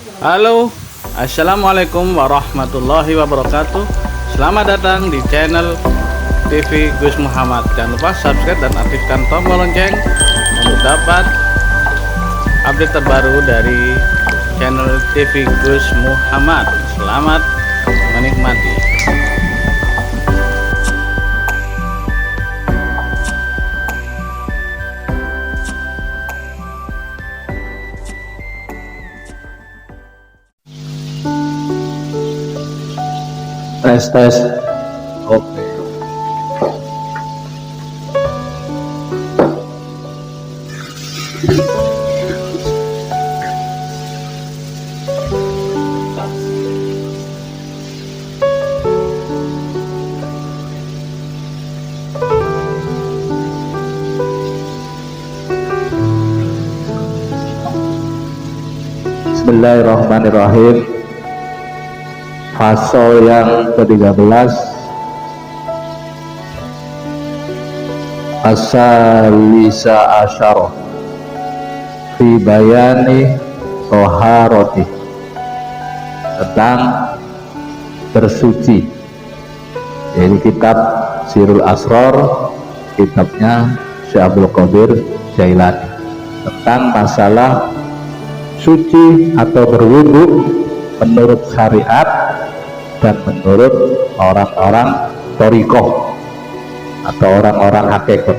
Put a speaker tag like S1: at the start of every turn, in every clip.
S1: Halo, assalamualaikum warahmatullahi wabarakatuh. Selamat datang di channel TV Gus Muhammad. Jangan lupa subscribe dan aktifkan tombol lonceng untuk dapat update terbaru dari channel TV Gus Muhammad. Selamat menikmati.
S2: Tes. Oke. Bismillahirrahmanirrahim. Fasal yang ke-13, As-salisa asyarah fi bayani toharoti, tentang bersuci. Ini kitab Sirul Asrar, kitabnya Syekh Abdul Qadir Jailani, tentang masalah suci atau berwudu menurut syariat dan menurut orang-orang thariqah atau orang-orang hakikat.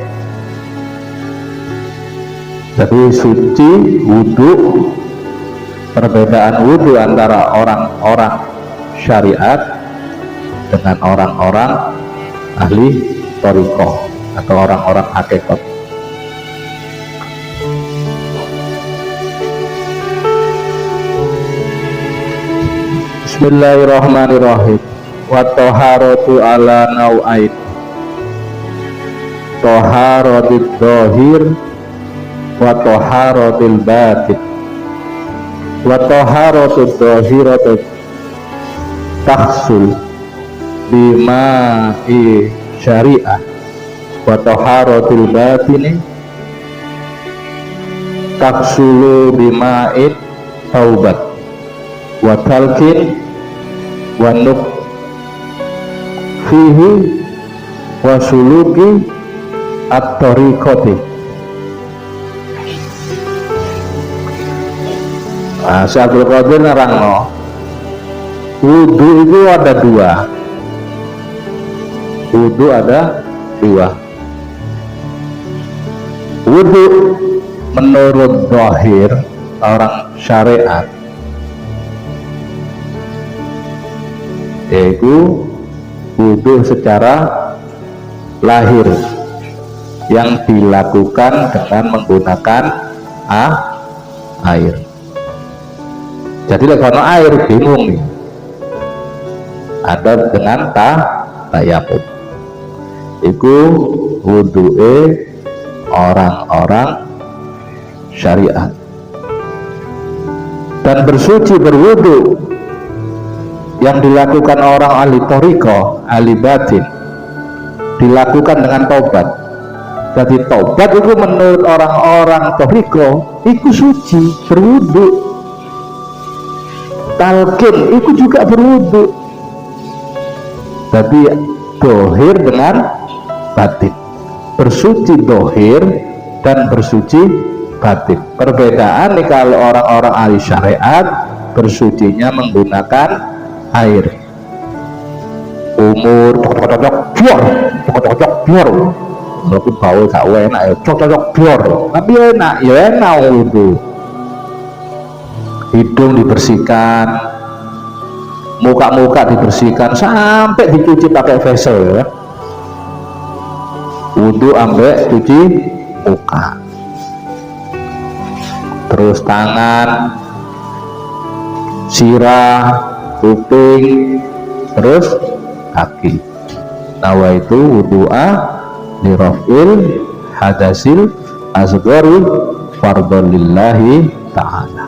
S2: Jadi suci, wudu, perbedaan wudu antara orang-orang syariat dengan orang-orang ahli thariqah atau orang-orang hakikat. Bismillahirrahmanirrahim. Wa toharatu ala nau'ain, toharatul dhahir wa toharatul batin. Wa toharatul dhahiratu tahsul bima'i syariah, wa toharatul batini taksulu bima'i taubat wa talqin wa nuk fihi wa suluki at-tariqati. Syekh Abdul Qadir nerangno, wudu itu ada dua. Wudu ada dua. Wudu menurut zahir orang syariat yaitu wudu secara lahir yang dilakukan dengan menggunakan air. Jadi kalau air bingung nih, ada dengan tayamum. Itu wudu'e orang-orang syariat. Dan bersuci berwudu yang dilakukan orang ahli thariqah, ahli batin, dilakukan dengan taubat. Jadi taubat itu menurut orang-orang thariqah itu suci, berwudu. Talqin itu juga berwudu. Jadi dohir dengan batin, bersuci dohir dan bersuci batin. Perbedaan nih kalau orang-orang ahli syariat bersucinya menggunakan air. Umur cocok biar mungkin bau gak enak ya, cocok biar tapi enak ya, enak itu. Hidung dibersihkan, muka dibersihkan sampai dicuci pakai vesel ya. Wudu ambek cuci muka, terus tangan, sirah, kuping, terus kaki. Nawa itu wudu'a lirafil hadasil asghari fardholillahi ta'ala.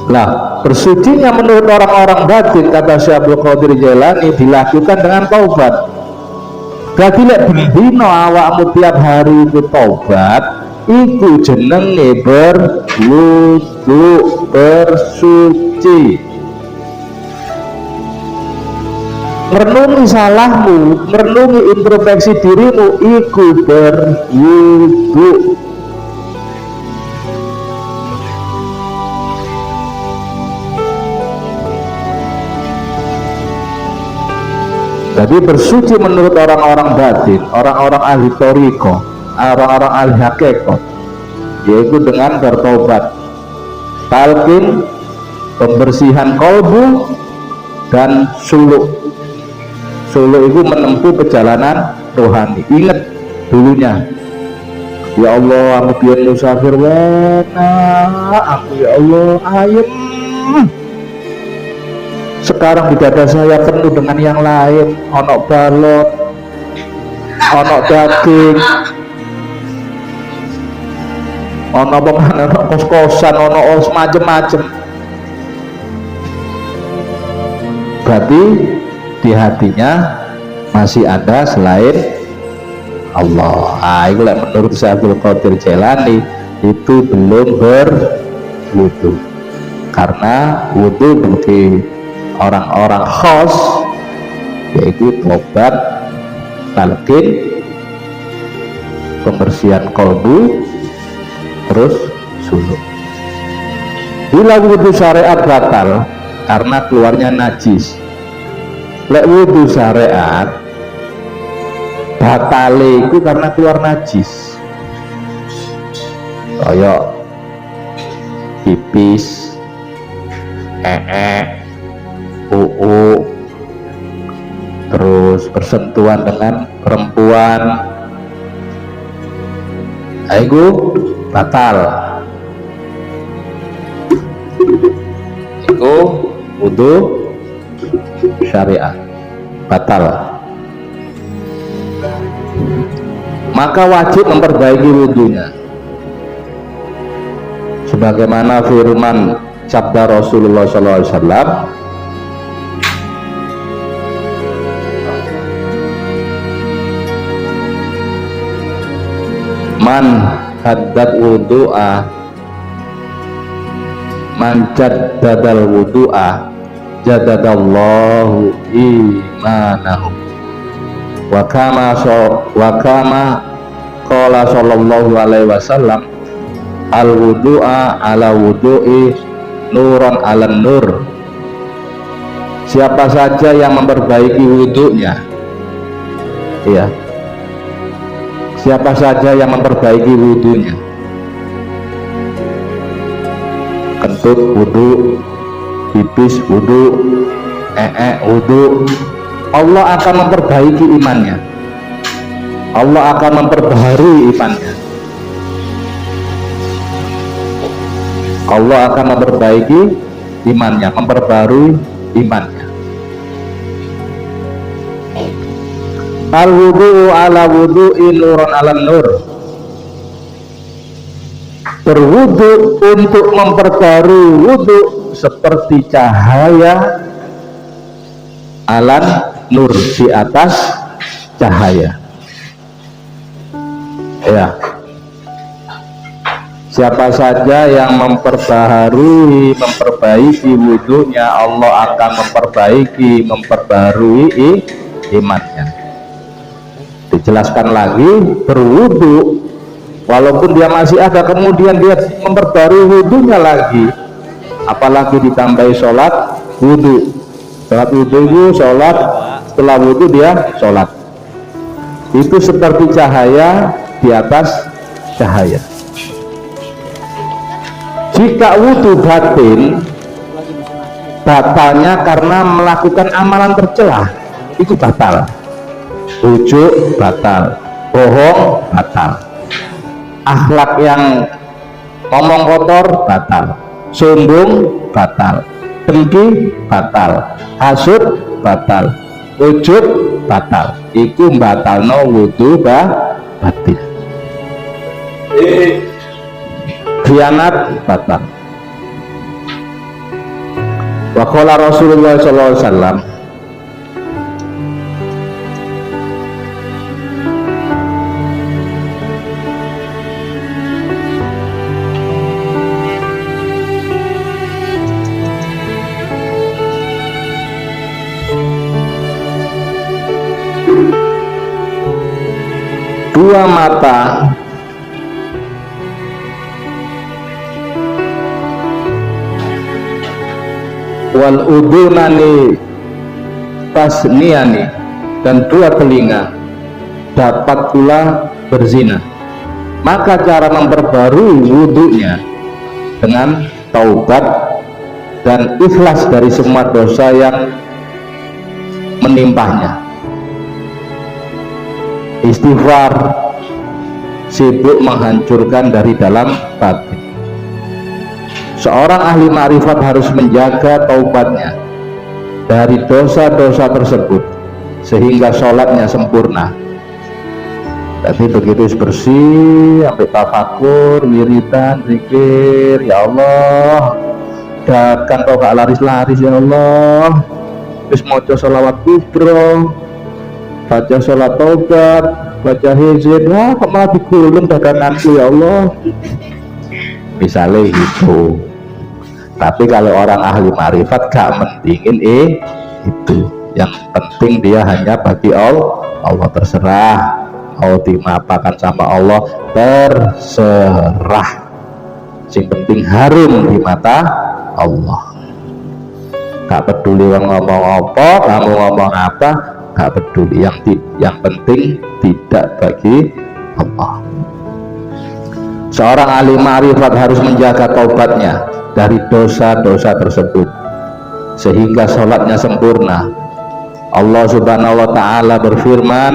S2: Lah, bersucinya menurut orang-orang batin kata Syekh Abdul Qadir Jailani dilakukan dengan taubat. Berarti lek bendino awakmu tiap hari itu taubat, iku jenenge berwudu. berwudu, bersuci. Merenungi salahmu, merenungi introspeksi dirimu, iku berwudu. Jadi bersuci menurut orang-orang batin, orang-orang ahli toriko, orang-orang ahli hakikat, yaitu dengan bertobat, talqin, pembersihan kolbu, dan suluk. Suluk itu menempuh perjalanan rohani. Ingat dulunya, ya Allah, aku biar musafir wena, aku ya Allah ayem. Sekarang di dada saya penuh dengan yang lain, onok balot, onok daging, onok panganan, onok kos-kosan, onok macem-macem. Berarti di hatinya masih ada selain Allah. Itu menurut Syaikhul Qadir Jailani itu belum berwudu, karena wudu bagi orang-orang khos yaitu tobat, talqin, pembersihan kolbu, terus suluk. Bila wudu syariat batal karena keluarnya najis. Lek wudu syariat batale itu karena keluar najis, kaya pipis, terus bersentuhan dengan perempuan, itu batal. Itu wudu syariat batal. Maka wajib memperbaiki wudunya, sebagaimana firman sabda Rasulullah SAW, man haddad wudu'a, man jaddadal wudu'a jadadallahu imanahu, wa kama qala sallallahu alaihi wasallam, al wudu'a ala wudu'i nuran ala nur. Siapa saja yang memperbaiki wudunya, iya, siapa saja yang memperbaiki wudunya, kentut wudu, pipis wudu, wudu, Allah akan memperbaiki imannya, Allah akan memperbaharui imannya, Allah akan memperbaiki imannya, memperbarui imannya. Al wudu ala wudu'i nuran ala nur. Berwudu untuk memperbarui wudu seperti cahaya alan nur, di atas cahaya. Ya, siapa saja yang memperbaharui, memperbaiki wudunya, Allah akan memperbarui imannya. Dijelaskan lagi, berwudu walaupun dia masih ada, kemudian dia memperbarui wudunya lagi, apalagi ditambahi sholat wudu. Sholat wudu itu sholat, setelah wudu dia sholat, itu seperti cahaya di atas cahaya. Jika wudu batin, batalnya karena melakukan amalan tercela, itu batal. Ujuk batal, bohong batal, akhlak yang ngomong kotor batal, sombong batal, dengki batal, hasud batal, ujub batal. Iku batalno wudu batin. Khianat batal. Wa qala Rasulullah sallallahu alaihi wasallam, dua mata wal udunani tasniani, dan dua telinga dapat pula berzina, maka cara memperbarui wudhunya dengan taubat dan ikhlas dari semua dosa yang menimpahnya. Istighfar, sibuk menghancurkan dari dalam batin. Seorang ahli ma'rifat harus menjaga taubatnya dari dosa-dosa tersebut sehingga sholatnya sempurna. Jadi begitu bersih sampai tafakur, wiridan, zikir, ya Allah, dakan kau gak laris-laris ya Allah, terus maca sholawat kubro, baca sholat taubat, baca hizib, wah kok malah digulung daganganku ya Allah, misalnya gitu. Tapi kalau orang ahli ma'rifat gak mentingin itu, yang penting dia hanya bagi Allah, terserah mau dimapakan sama Allah, terserah, yang penting harum di mata Allah. Gak peduli orang ngomong apa, kamu ngomong apa, gak peduli, yang penting tidak bagi Allah. Seorang ahli ma'rifat harus menjaga taubatnya dari dosa-dosa tersebut sehingga sholatnya sempurna. Allah subhanahu wa ta'ala berfirman,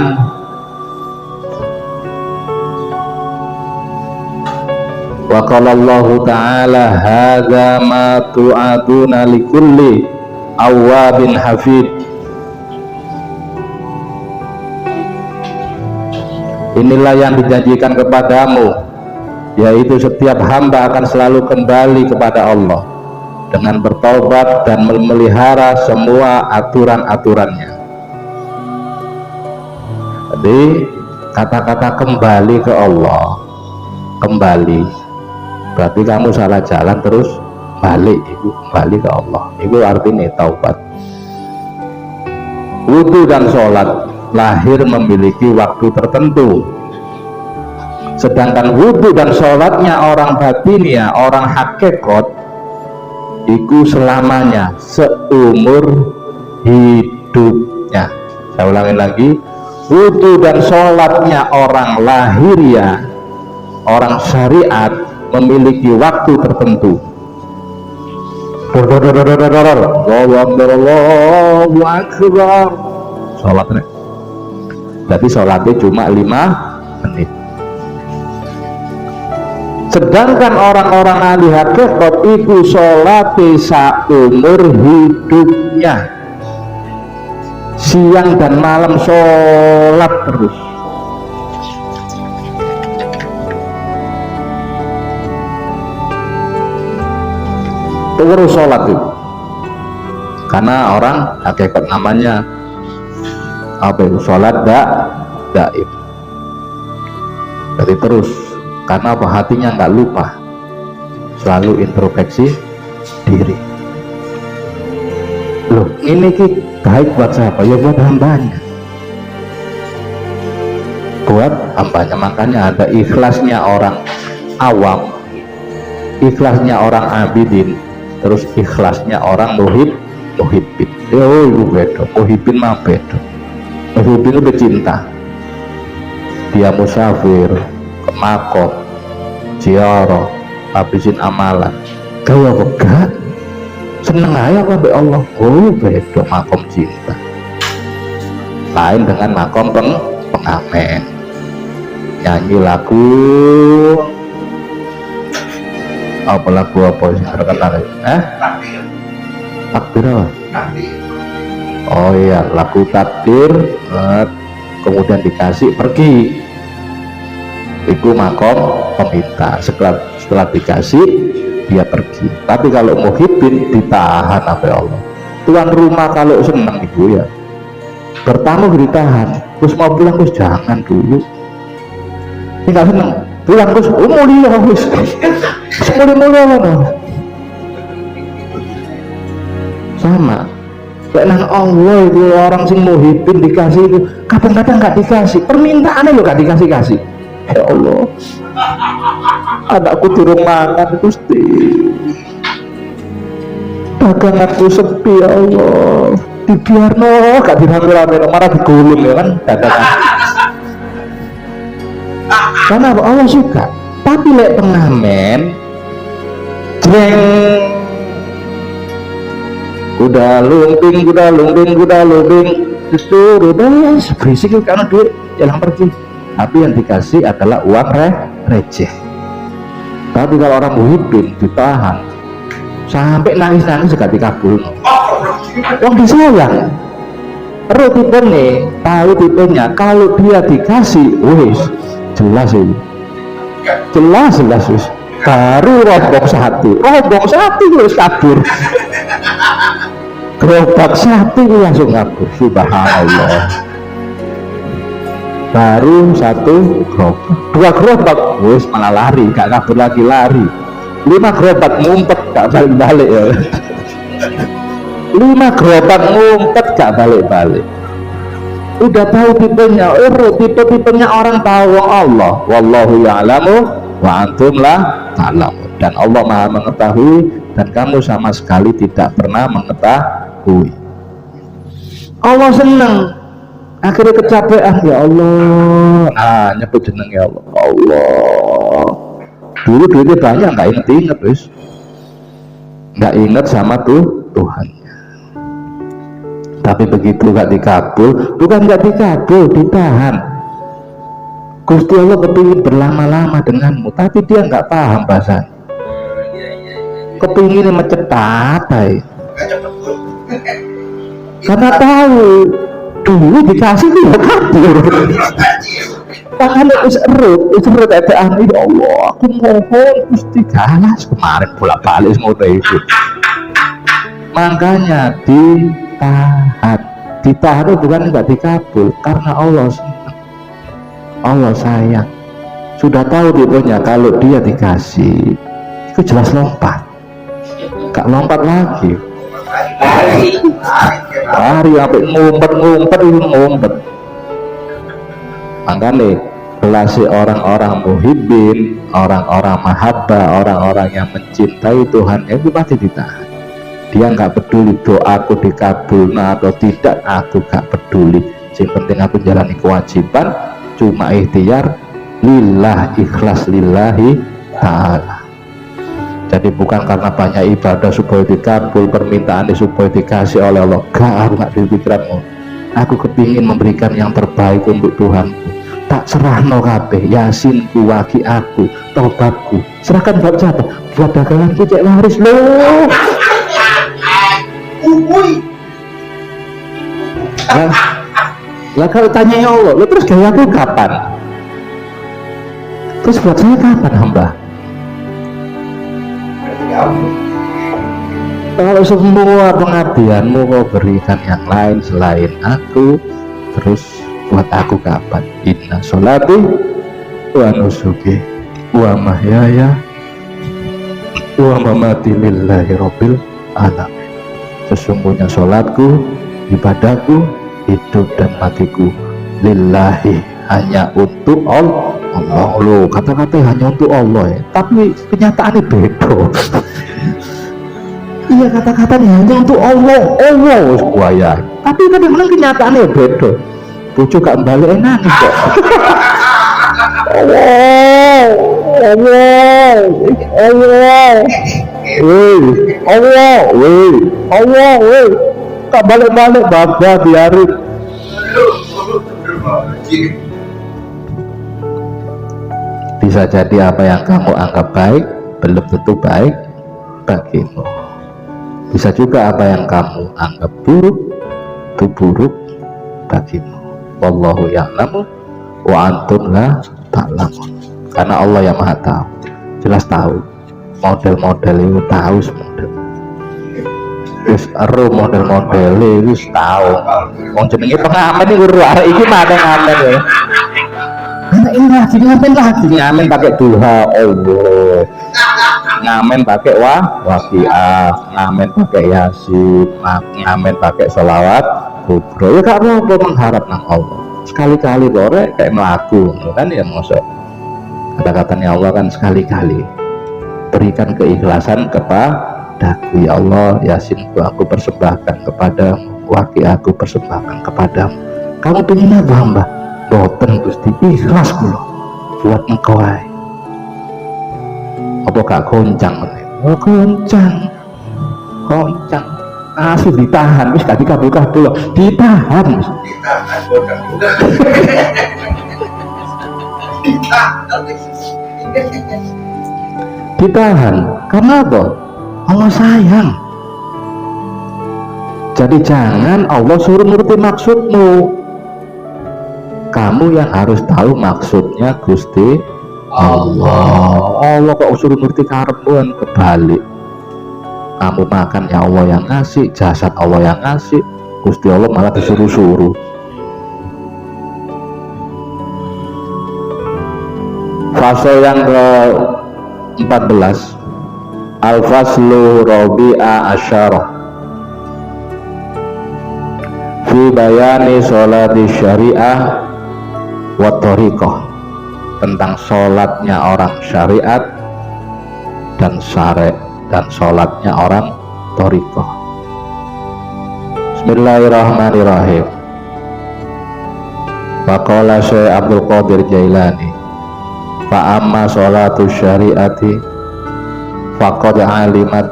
S2: wa qala Allahu ta'ala hadza ma tu'aduna likulli awwabin hafid. Inilah yang dijanjikan kepadamu, yaitu setiap hamba akan selalu kembali kepada Allah dengan bertaubat dan memelihara semua aturan-aturannya. Jadi kata-kata kembali ke Allah, kembali berarti kamu salah jalan terus balik, itu kembali ke Allah, itu artinya taubat. Wudu dan sholat lahir memiliki waktu tertentu, sedangkan wudhu dan sholatnya orang batinia, orang hakikat, itu selamanya, seumur hidupnya. Saya ulangi lagi, wudhu dan sholatnya orang lahiriah, orang syariat, memiliki waktu tertentu. Allahu Akbar, sholatnya, jadi sholatnya cuma 5 menit. Sedangkan orang-orang ahli hakikat itu sholat seumur hidupnya, siang dan malam sholat terus. Terus sholat itu, karena orang hakikat namanya apa itu, sholat daim. Jadi terus, karena apa, hatinya nggak lupa, selalu introspeksi diri. Loh, ini baik buat siapa? Ya buat hambanya, buat hambanya. Makanya ada ikhlasnya orang awam, ikhlasnya orang abidin, terus ikhlasnya orang muhibbin. Oh itu beda, muhibbin mah beda. Muhibbin itu cinta, dia musafir ke makom, ziarah, habisin amalan, gaya begak, seneng aja apa be Allah. Oh beda makom cinta, lain dengan makom pengamen, nyanyi lagu apa, lagu apa sih terkenal? Takbir apa? Oh iya, lagu takbir, kemudian dikasih pergi, itu makom peminta. Setelah dikasih dia pergi. Tapi kalau muhibbin ditahan apa Allah. Tuan rumah kalau senang ibu ya bertamu ditahan, terus mau pulang terus jangan dulu, ini nggak senang pulang terus mulia wis mulia sama. Kayak nang Allah itu orang sing muhibbin dikasih itu kadang-kadang nggak dikasih, permintaannya lo nggak dikasih. Ya Allah, anakku durung mangan Gusti, daganganku sepi ya Allah, dibiarno gak dirame-rame marah digulung ya kan dagangan. Karena Allah suka. Tapi lek pengamen jeng kuda lumping disuruh deh berisik karena duit jalan pergi, tapi yang dikasih adalah uang receh. Tapi kalau orang muhibin ditahan sampai nangis gak dikabul, orang disayang. Terus tipe nih, tahu tipenya, kalau dia dikasih wis jelas ini, jelas wis baru rombong satu wis kabur. Gerobak satu langsung kabur, subhanallah. Baru satu gerobak, dua gerobak wis malah lari, gak kabur lagi, lari. 5 gerobak ngumpet gak balik-balik ya. 5 gerobak ngumpet gak balik-balik. Udah tahu tipenya, tipe-tipenya orang tahu Allah. Wallahu ya'lamu wa antum la ta'lamun. Dan Allah Maha mengetahui dan kamu sama sekali tidak pernah mengetahui. Allah senang. Akhirnya kecapean, ya Allah. Nyebut jeneng ya Allah. Allah. Dulu duitnya banyak, nggak inget wis. Nggak inget sama Tuhannya. Tapi begitu gak dikabul, bukan gak dikabul, ditahan. Gusti Allah kepingin berlama-lama denganmu, tapi dia nggak paham bahasa. Kepingin mencetat, karena tahu dulu dikasih dia kabur. Tangannya erut etean, ya Allah, aku mohon Gusti ganas kemarin bolak-balik semua itu. Makanya ditahan itu bukan nggak dikabul, karena Allah senang, Allah sayang. Sudah tahu tipenya, kalau dia dikasih itu jelas lompat, gak lompat lagi, lari sampai ngumpet. Makanya relasi orang-orang muhibbin, orang-orang mahabbah, orang-orang yang mencintai Tuhan itu pasti ditahan. Dia nggak peduli doaku dikabul atau tidak, aku nggak peduli. Yang penting aku jalani kewajiban, cuma ikhtiar lillah, ikhlas lillahi ta'ala. Jadi bukan karena banyak ibadah supaya dikabul, permintaan supaya dikasih oleh Allah. Aku nggak dipikiranmu. Aku kepingin memberikan yang terbaik untuk Tuhanku. Tak serahno kabeh, yasinku, waki aku, tobatku. Serahkan buat siapa? Buat daganganku cek laris loh. Lah kalau tanya ya Allah, lo terus gayaku kapan? Terus buat saya kapan hamba? Kalau semua pengabdianmu kau berikan yang lain selain aku, terus buat aku kapan? Inna sholati wa nusuki wa mahyaya wa mamati lillahi rabbil alamin. Sesungguhnya sholatku, ibadahku, hidup dan matiku lillahi, hanya untuk Allah. Loh, kata-kata hanya untuk Allah ya, tapi kenyataannya beda. Iya, kata-katanya hanya untuk Allah ya, tapi kadang-kadang kenyataannya beda. Bojo gak balik nangis kok. Allah, tak balik-balik bapak biarin. Bisa jadi apa yang kamu anggap baik belum tentu baik bagimu. Bisa juga apa yang kamu anggap buruk itu buruk bagimu. Wallahu ya'lamu wa antum la ta'lamun. Karena Allah yang maha tahu, jelas tahu. Model-model itu tahu semua. Wis ero model-model wis tahu. Wong jenenge pengamen iki ora arek iki mate ngamen ya. Anak ini lagi ngamen pakai duha Allah. Ngamen pakai waqiah, ngamen pakai yasin, ngamen pakai sholawat kubro. Ya gak apa-apa mengharap nang Allah. sekali-kali korek kayak melaku kan ya, maksud kata-katanya Allah kan sekali-kali. Berikan keikhlasan kepadaku ya Allah, Yasin aku persembahkan kepadamu, Waqi aku persembahkan kepadamu. Kamu pengen apa hamba? Boten Gusti, ikhlas kula buat engkau ae. Apa gak goncang meneh? Oh goncang asli ditahan, wis gak dikabul-kabul, ditahan wis. Ditahan karena apa? Allah sayang. Jadi jangan Allah suruh nuruti maksudmu, kamu yang harus tahu maksudnya Gusti Allah. Allah kok suruh nuruti karepmu, kebalik. Kamu makan ya Allah yang ngasih, jasad Allah yang ngasih, Gusti Allah malah disuruh-suruh. Fase yang ke-14, Al-Faslu Rabi'a Asyarah fi bayani sholati syariah wa thariqah, tentang sholatnya orang syariat dan sholatnya orang thariqah. Bismillahirrahmanirrahim. Faqala Syekh Abdul Qadir Jailani, fa amma sholatu syariati faqad alimat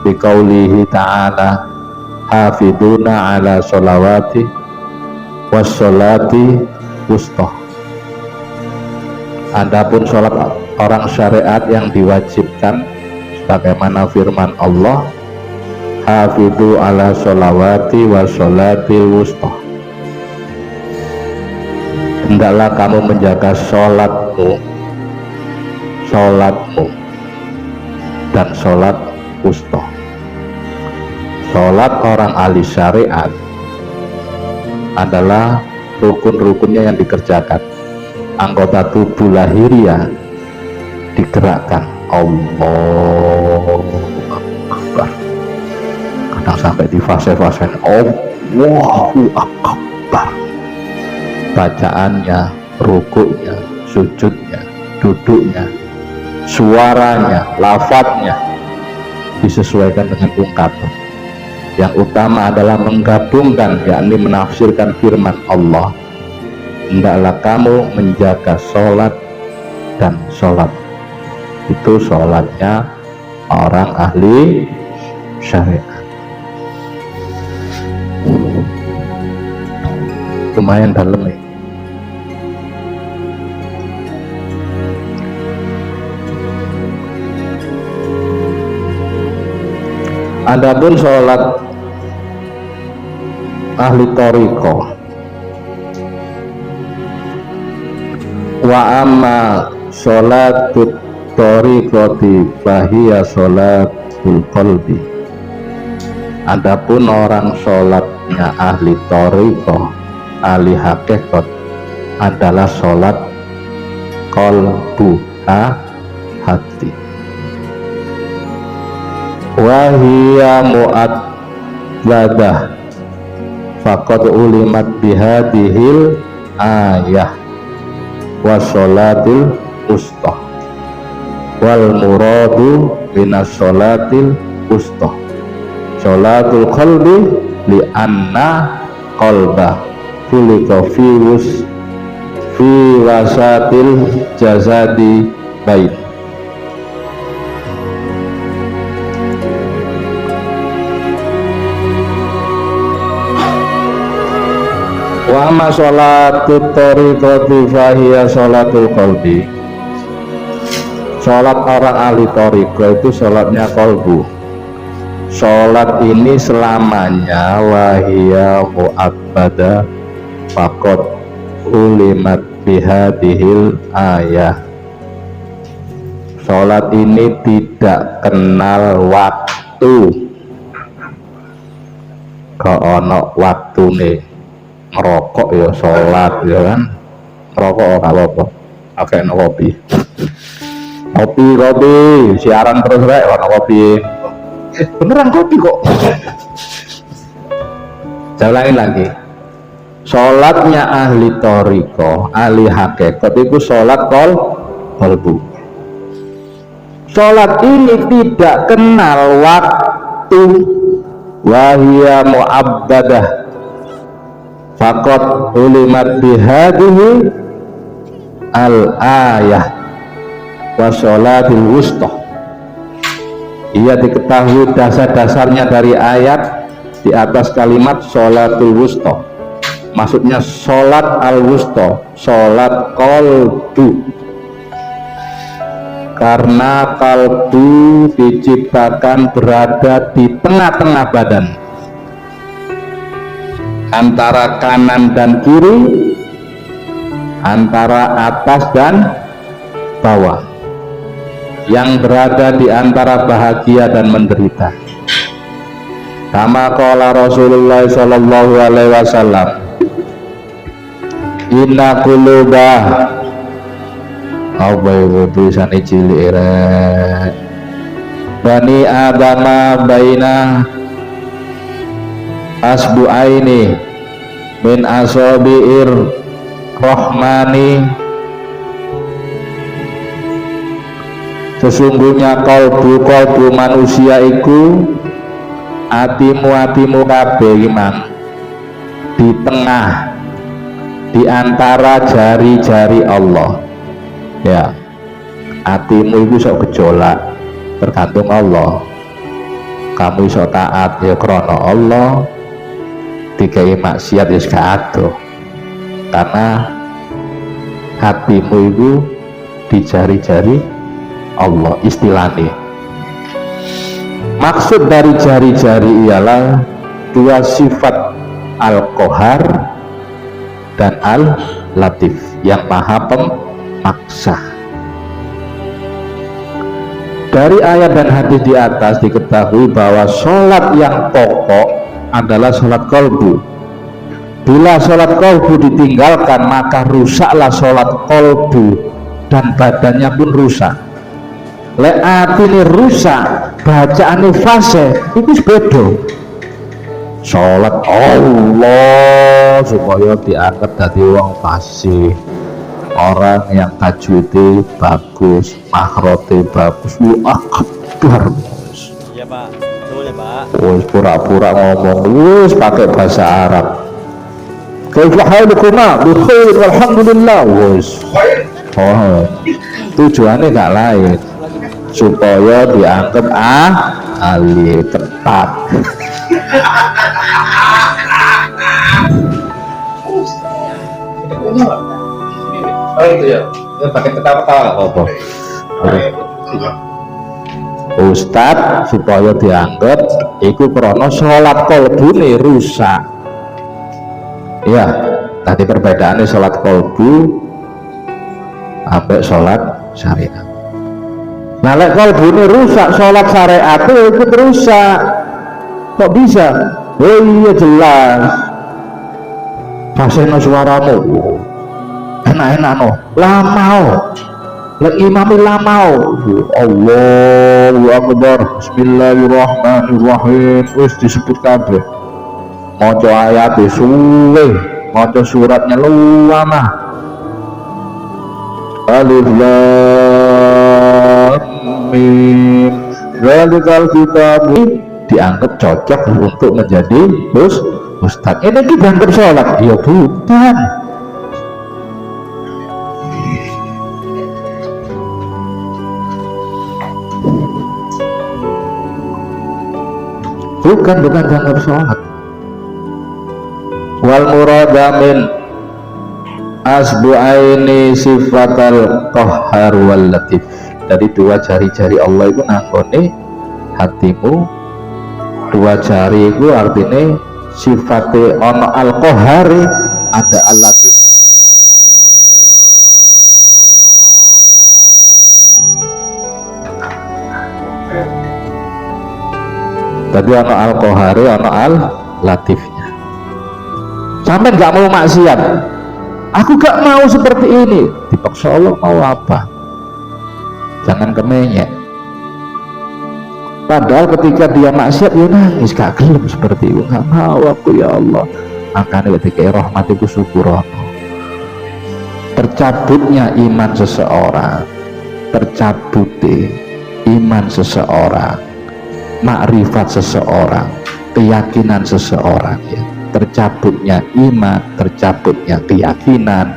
S2: biqaulihi ta'ala hafiduna ala sholawati was sholati wusta. Adapun sholat orang syariat yang diwajibkan bagaimana firman Allah, hafidhu ala sholawati wa sholatil wusta, hendaklah kamu menjaga sholatmu dan sholat wusta. Sholat orang ahli syariat adalah rukun-rukunnya yang dikerjakan, anggota tubuh lahiriah digerakkan. Allahu Akbar. Kadang sampai di fase-fase Allahu Akbar. Bacaannya, rukuknya, sujudnya, duduknya, suaranya, lafadznya disesuaikan dengan ungkapan. Yang utama adalah menggabungkan, yakni menafsirkan firman Allah. Hendaklah kamu menjaga sholat dan sholat. Itu sholatnya orang ahli syariat. Lumayan dalam ya. Adapun sholat ahli thariqah, wa amma sholatut thariqati fahiya sholatul qalbi. Adapun orang sholatnya ahli thariqah, ahli hakikat, adalah sholat qalbu, hati. Wahiyya mu'addadah faqad ulimat bihadihil ayah wa sholatil wusta wal muradu minas sholatil wusta sholatul qalbi li anna qalba kulika fi wasatil jazadi bain. Wa ma sholatul thariqati fahiya sholatul qalbi. Sholat orang ahli thariqah itu sholatnya qalbu. Sholat ini selamanya wahiyya mu'abbada faqad ulimat bihadihil ayah. Sholat ini tidak kenal waktu. Kok ono waktune. Ngerokok ya sholat ya kan, ngerokok gak apa-apa, pakai kopi siaran terus rek warna kopi, beneran kopi kok. Saya ulangin lagi, Sholatnya ahli toriko, ahli hakikat itu sholat kolbu. Sholat ini tidak kenal waktu, wahia mu'abbadah faqat ulimat bihadihi al-ayah wa sholatil wusta. Ia diketahui dasar-dasarnya dari ayat di atas kalimat sholatul wusta, maksudnya sholat al-wusta, sholat kolbu. Karena kalbu diciptakan berada di tengah-tengah badan, antara kanan dan kiri, antara atas dan bawah, yang berada di antara bahagia dan menderita. Kama qala Rasulullah sallallahu alaihi wasallam, inna qulubah apa itu tulisannya cilik rek, bani adama baina asbu'aini min asabi'ir rahmani. Sesungguhnya kalbu manusia iku atimu kabeh iman di tengah, di antara jari-jari Allah. Ya, hatimu itu sok gejolak tergantung Allah. Kamu iso taat ya krono Allah, dikai maksiat ya gak adoh, karena hatimu itu di jari-jari Allah istilahnya. Maksud dari jari-jari ialah dua sifat, al-Qahar dan al-Latif, yang maha pemaksa. Dari ayat dan hadis di atas diketahui bahwa sholat yang pokok adalah sholat kolbu. Bila sholat kolbu ditinggalkan, maka rusaklah sholat kolbu dan badannya pun rusak. Lek atine rusak, bacaane fase itu beda. Sholat Allah supaya dianggap dari wong fasih, orang yang tajwidnya bagus, makhrote bagus, akbar.
S3: Iya Pak, betul ya Pak.
S2: Wis pura-pura ngomong wis pakai bahasa Arab. Kaifa halukuma bi khair alhamdulillah wis. Oh, tujuannya gak lain, supaya dianggap ahli tepat.
S4: Oh itu ya, pakai ketawa-ketawa apa?
S2: Ustadz supaya dianggap iku krono sholat kolbu rusak. Iya, tadi perbedaannya sholat kolbu sampai sholat syariat. Nah, lek kolbu rusak, sholat syariat itu ikut rusak. Kok bisa? Oh iya jelas. Fasihno suaramu. Enak-enak no, lamau. Lek imami lamau. Allahu Akbar. Bismillahirrahmanirrahim. Wis disebut kabeh. Maca ayat suwe, maca suratnya lama. Alif lam mim. Zalikal kitab dianggap cocok untuk menjadi ustaz. Ini dianggap sholat, ya bukan. Bukan dianggap sholat. Wal murada min asbu'aini sifatal qahhar wal latif. Dari dua jari-jari Allah itu nangkone hatimu. Dua jari itu artinya sifatnya ono al-qahhar, ada al-latif. Tadi ono al-qahhar, ono al-latifnya. Sampai nggak mau maksiat, aku gak mau seperti ini, dipaksa Allah mau apa? Jangan kemenyek. Padahal ketika dia maksiat, dia nangis, gak gelem seperti itu. Gak mau aku ya Allah, makanya ketika rahmat itu syukur. Tercabutnya iman seseorang, tercabutnya iman seseorang, makrifat seseorang, keyakinan seseorang, ya. Tercabutnya iman, tercabutnya keyakinan,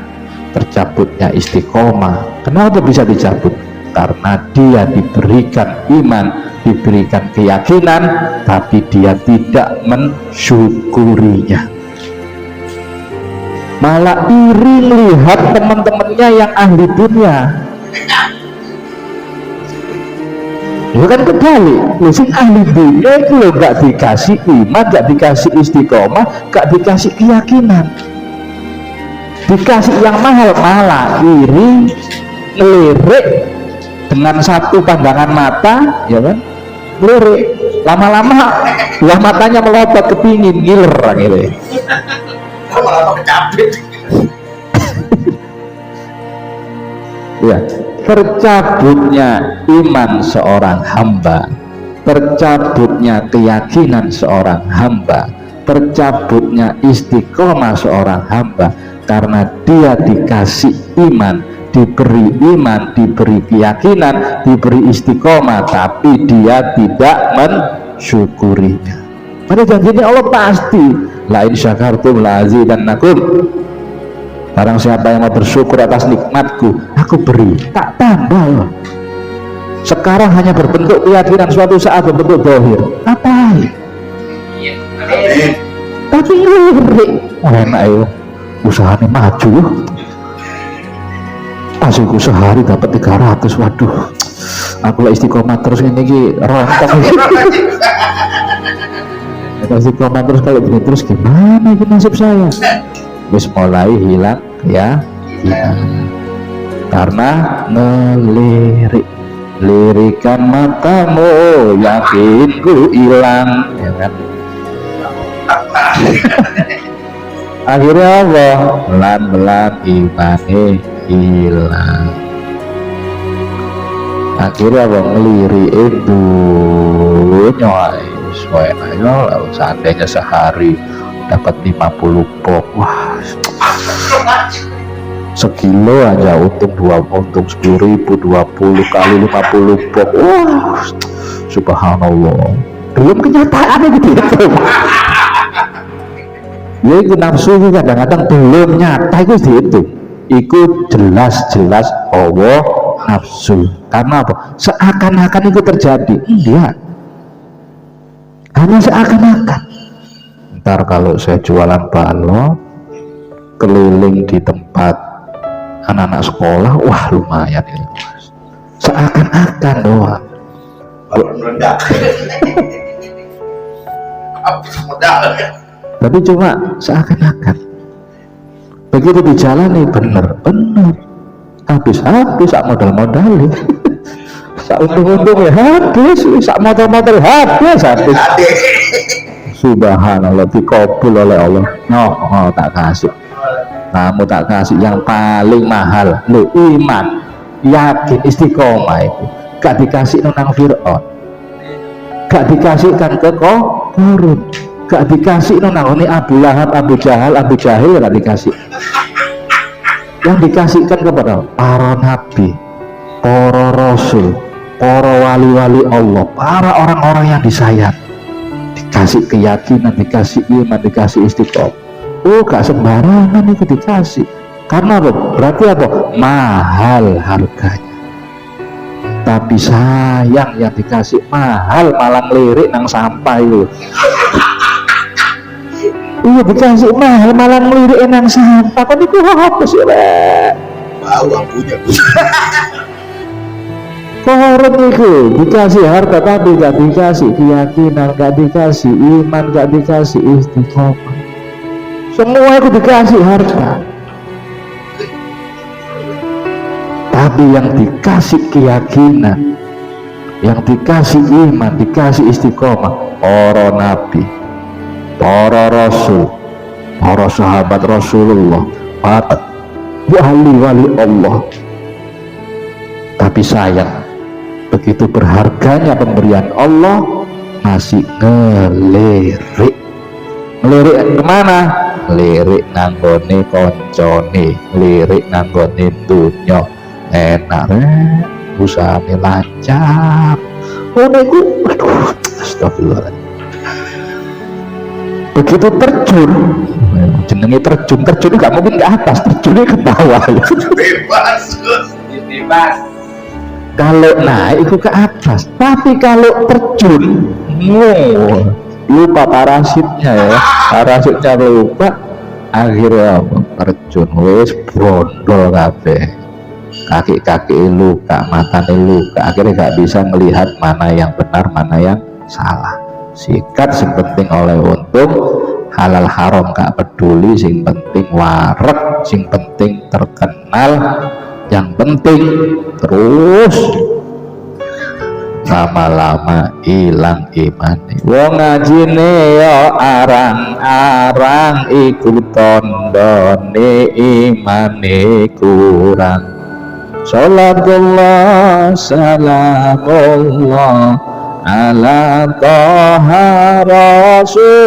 S2: tercabutnya istiqomah. Kenapa bisa dicabut? Karena dia diberikan iman, diberikan keyakinan, tapi dia tidak mensyukurinya, malah iri melihat teman-temannya yang ahli dunia. Ya kan kebalik, lu sing ahli dunia itu lo gak dikasih iman, gak dikasih istiqomah, gak dikasih keyakinan, dikasih yang mahal, malah iri, ngelirik dengan satu pandangan mata, ya kan, ngelirik, lama-lama buah matanya melotot kepingin, ngiler gitu.
S4: Lama-lama kecapit.
S2: Ya, tercabutnya iman seorang hamba, tercabutnya keyakinan seorang hamba, tercabutnya istiqomah seorang hamba karena dia dikasih iman, diberi keyakinan, diberi istiqomah, tapi dia tidak mensyukurinya. Pada janjinya Allah pasti, la in syakartum la azidannakum. Barang siapa yang mau bersyukur atas nikmatku, aku beri, tak tambah. Sekarang hanya berbentuk keyakinan, suatu saat berbentuk dohir. Ngapain? Tapi ngeri, enak ya, usahanya maju. Pasiku sehari dapat 300, waduh. Aku lah istiqomah terus ini rontok. Istiqomah terus kalau gini terus gimana itu nasib saya? Wis mulai hilang ya, karena ngelirik, lirikan matamu yakinku hilang, ya kan? Akhirnya Allah pelan-pelan imane hilang. Akhirnya Allah ngelirik itu nyoy, soalnya seandainya sehari dapat 50 pok, wah, sekilo aja untung 10.000, 20 kali 50 pok, wah, subhanallah. Belum kenyataannya gitu. Ya itu nafsu itu kadang-kadang belum nyata, itu dihitung, itu jelas-jelas Allah nafsu. Karena apa? Seakan-akan itu terjadi, iya, hanya seakan-akan. Ntar kalau saya jualan balok keliling di tempat anak-anak sekolah, wah lumayan ini, seakan-akan doang.
S4: Balon meledak. Modal.
S2: Tapi cuma seakan-akan. Begitu dijalani bener-bener habis sak modal-modal, sak untung-untung ya habis, sak modal-modal habis. Subhanallah, dikabul oleh Allah. Oh, tak kasih. Kamu tak kasih yang paling mahal, lo iman, yakin, istiqomah itu. Gak dikasih nang Fir'aun, gak dikasihkan ke Korun, gak dikasih nang Abu Lahab, Abu Jahal, gak dikasih. Yang dikasihkan kepada para nabi, para rasul, para wali-wali Allah, para orang-orang yang disayang. Dikasih keyakinan, dikasih iman, dikasih istiqomah. Oh, gak sembarangan itu dikasih. Karena apa? Berarti apa? Mahal harganya. Tapi sayang yang dikasih mahal malah ngelirik nang sampah itu. Iya, dikasih mahal malah ngelirik nang sampah. Kan itu apa sih, Lek?
S4: Bawang punya.
S2: Korun itu dikasih harta tapi gak dikasih keyakinan, gak dikasih iman, gak dikasih istiqomah. Semua itu dikasih harta, tapi yang dikasih keyakinan, yang dikasih iman, dikasih istiqomah, para nabi, para rasul, para sahabat Rasulullah, para wali-wali Allah. Tapi sayang, begitu berharganya pemberian Allah masih ngelirik, Ngelirik kemana? Lirik nanggone koncone, lirik nanggone dunya. Enak rek, usahane lancar. Ngono iku, aduh, astagfirullah. Begitu terjun, jenenge terjun gak mungkin ke atas, terjunnya ke bawah.
S4: Bebas.
S2: Kalau naik itu ke atas, tapi kalau terjun, lupa parasitnya ya, parasitnya lupa, akhirnya terjun, wis brondol kabeh, kaki luka, matanya luka, akhirnya gak bisa melihat mana yang benar, mana yang salah. Sikat sing penting oleh untung, halal haram gak peduli, sing penting wareg, sing penting terkenal, yang penting terus lama-lama hilang imane. Wong ngajine yo arang-arang iku tandane imane kurang. Salatullah salamullah ala taha rasulillah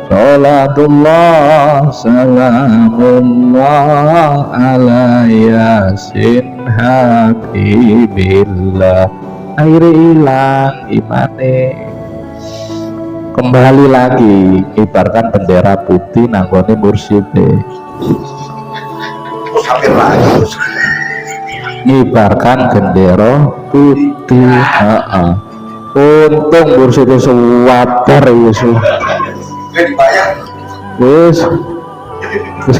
S2: salatullah salamullah ala yasin habibillah. Akhirnya hilang imane, kembali lagi ibaratkan bendera putih nanggone murside, ngibarkan bendera putih. Untung murside sewater Yesus. Wis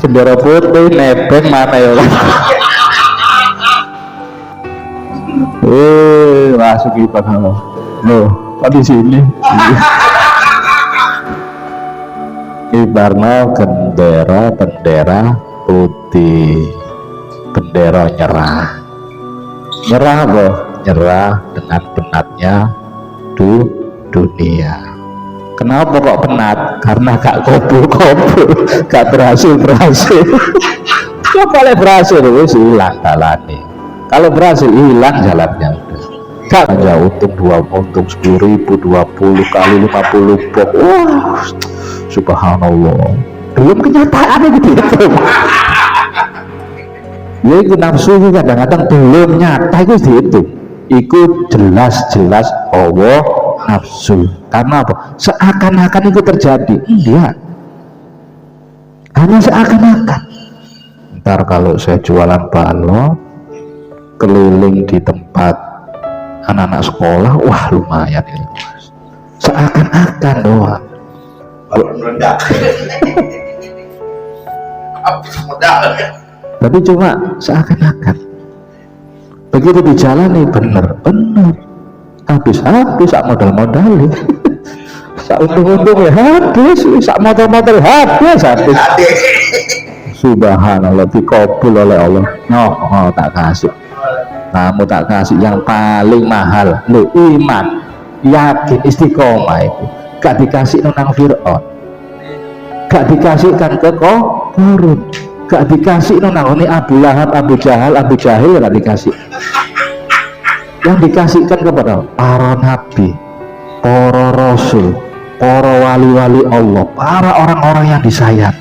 S2: bendera putih nebeng mana ya kan? Masuk ibadah loh, kok di sini? Ibarna bendera putih, bendera nyerah apa? Nyerah dengan penatnya dunia. Kenapa kok penat? Karena gak kobul-kobul, gak berhasil. Kok boleh berhasil? Wis hilang jalannya. Kalau berhasil hilang jalannya udah. Gak aja untung 10.000, 20 kali 50 box. Wah, subhanallah. Belum kenyataannya gitu. Ya itu nafsu itu kadang-kadang belum nyata itu dihitung. Itu jelas Allah nafsu. Karena apa? Seakan-akan itu terjadi. Enggak, hanya seakan-akan. Ntar kalau saya jualan balon keliling di tempat anak-anak sekolah, wah lumayan ini. Seakan-akan doang.
S4: Balon meledak.
S2: Tapi cuma seakan-akan. Begitu dijalani bener habis sak modal-modalnya. Sak untung-untungnya habis, sak motor-motor habis. Subhanallah, dikabul oleh Allah. Oh, tak kasih. Kamu tak kasih yang paling mahal, lo iman, yakin, istiqomah itu. Gak dikasih nang Fir'aun, gak dikasihkan ke Qarun, gak dikasih nang Abu Lahab, Abu Jahal gak dikasih. Yang dikasihkan kepada para nabi, para rasul, para wali-wali Allah, para orang-orang yang disayang,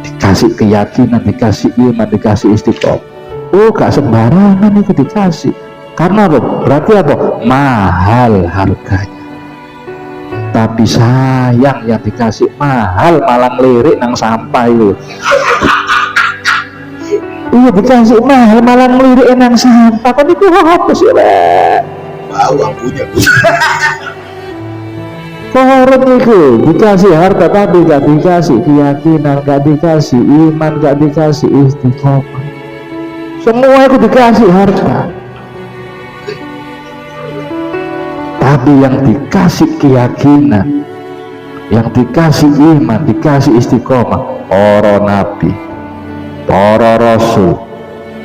S2: dikasih keyakinan, dikasih iman, dikasih istiqomah. Oh, gak sembarangan itu dikasih. Karena apa? Berarti apa? Mahal harganya. Tapi sayang yang dikasih mahal malah ngelirik nang sampah itu. Iya, dikasih mahal malah ngelirik nang sampah. Kan itu apa sih,
S4: Bawang punya.
S2: Korun itu dikasih harta tapi gak dikasih keyakinan, gak dikasih iman, gak dikasih istiqomah. Semua itu dikasih harta, tapi yang dikasih keyakinan, yang dikasih iman, dikasih istiqomah, para nabi, para rasul,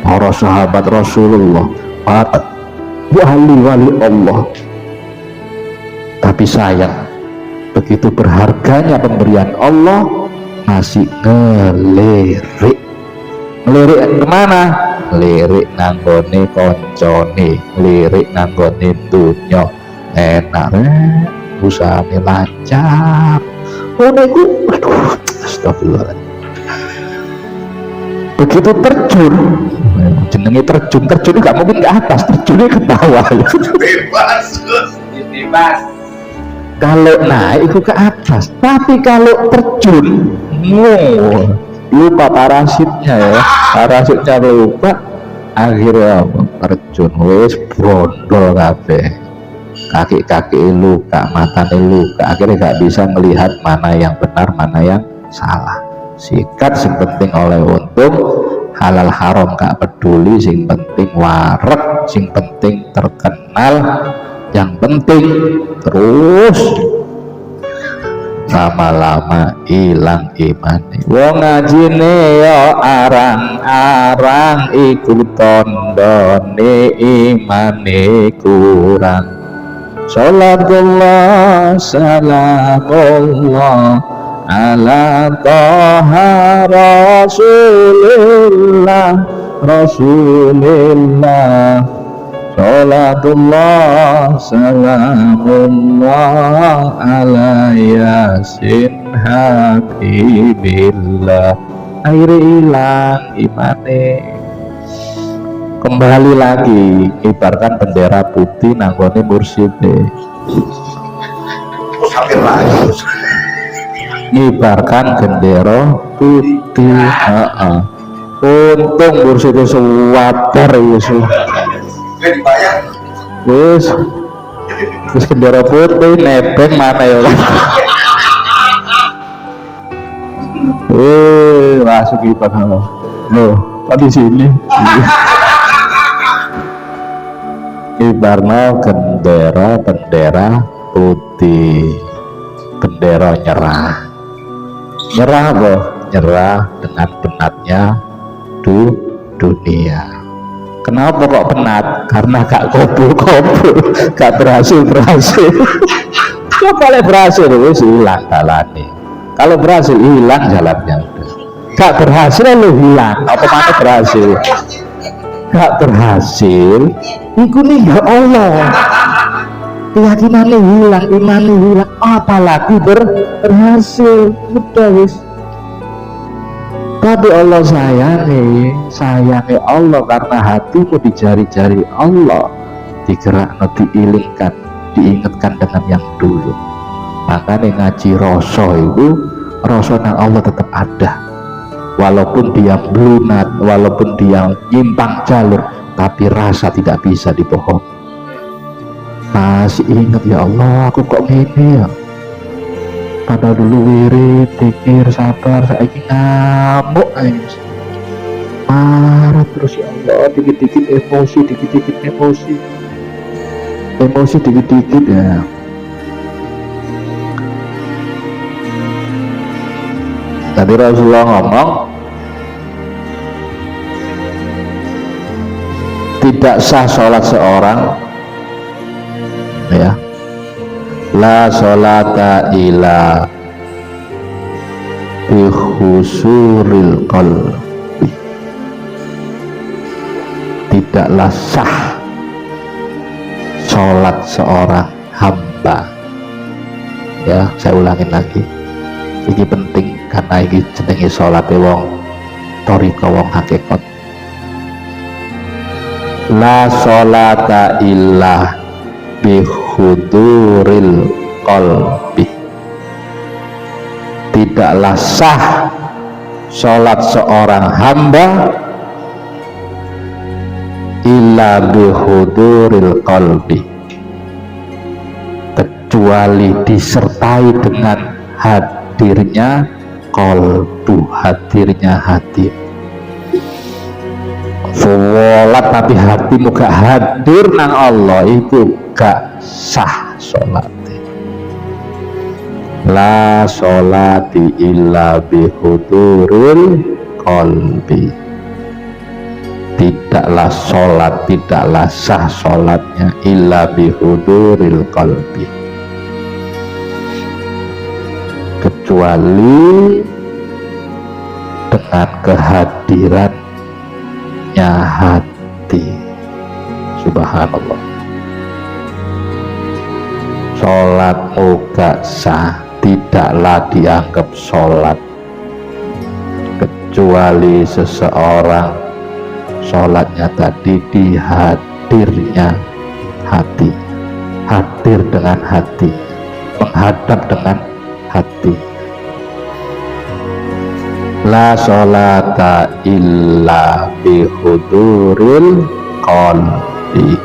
S2: para sahabat Rasulullah, para wali-wali Allah. Tapi sayang, begitu berharganya pemberian Allah masih ngelirik kemana? Lirik nanggone koncone, lirik nanggone dunya. enak usahane lancar. Oh niku aduh astagfirullah. Begitu terjun, jenenge terjun gak mungkin ke atas, terjunnya ke bawah.
S4: Bebas.
S2: Kalau naik itu ke atas, tapi kalau terjun lupa parasitnya ya, parasitnya lupa, akhirnya terjun wis brondol kabeh, kaki luka, matanya luka, akhirnya gak bisa melihat mana yang benar mana yang salah. Sikat sing penting oleh untung, halal haram gak peduli, sing penting wareg, sing penting terkenal, yang penting terus lama-lama hilang imane. Wong ngajine yo arang-arang iku tandane imane kurang. Salatullah salamullah ala taha rasulillah salatullah salamullah ala yasin habibillah. Akhirnya hilang imane, kembali lagi ibaratkan bendera putih nanggone murside, ngibarkan bendera putih. Untung murside suwabar Yesus. Wis bendera putih nebeng mana ya. Masuk ibadah loh, kok di sini. Ibarna bendera putih, bendera nyerah boh, nyerah dengan penatnya dunia. Kenapa kok penat? Karena gak kobul, gak berhasil. Kok boleh berhasil wis hilang jalannya. Kalau berhasil hilang jalannya udah. Gak berhasil lu hilang. Apa mana berhasil? Gak berhasil. Iku nih ya Allah. Keyakinannya hilang, imannya hilang. Apalagi berhasil. Udah wis. Tapi Allah sayangi Allah karena hatimu di jari-jari Allah, digerakno, diingatkan dengan yang dulu. Makanya ngaji rasa itu, rasa nang Allah tetap ada, walaupun dia blunat, walaupun dia nyimpang jalur, tapi rasa tidak bisa dibohong. Masih ingat ya Allah, aku kok gini ya, padahal dulu wirid, pikir, sabar, saiki ngamuk aja, marah terus ya Allah, dikit-dikit emosi, dikit-dikit ya. Tadi Rasulullah ngomong tidak sah sholat seorang ya, la sholata ila bihusuril qalbi, tidaklah sah sholat seorang hamba. Ya, saya ulangin lagi, ini penting karena ini jenenge sholat wong toriko, wong hakikat. La sholata illa bihuduril qalbi, tidaklah sah sholat seorang hamba illa bihuduril qalbi, kecuali disertai dengan hadirnya qalbu, hadirnya hati. Sholat tapi hatimu gak hadir nang Allah, itu gak sah sholat. La sholati illa bihuduril qalbi, tidaklah sholat, tidaklah sah sholatnya illa bihuduril qalbi, kecuali dengan kehadirannya hati. Subhanallah. kamu gak sah, tidaklah dianggap sholat kecuali seseorang sholatnya tadi di hadirnya hati, hadir dengan hati, menghadap dengan hati. La sholata illa bihuduril qalbi,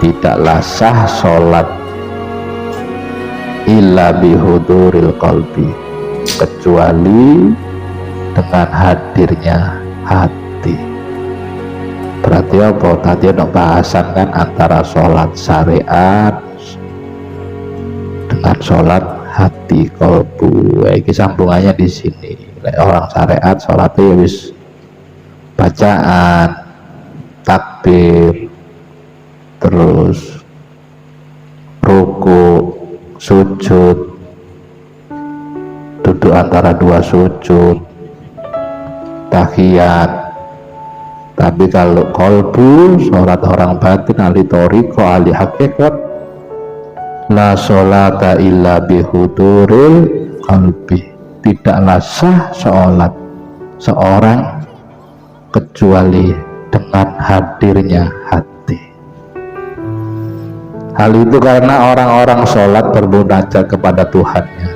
S2: tidaklah sah sholat illa bihuduril qalbi, kecuali dengan hadirnya hati. Berarti apa? Tadi ada bahasan kan antara sholat syariat dengan sholat hati kolbu. Ini sambungannya di sini. Orang syariat sholatnya ya wis bacaan, takbir, terus ruku, sujud, duduk antara dua sujud, tahiyat. Tapi kalau kolbu, sholat orang batin, ahli thariqah, ahli hakikat, la sholata illa bihuduril qalbi, tidaklah sah sholat seorang kecuali dengan hadirnya hati. Hal itu karena orang-orang sholat bermunajat kepada Tuhannya,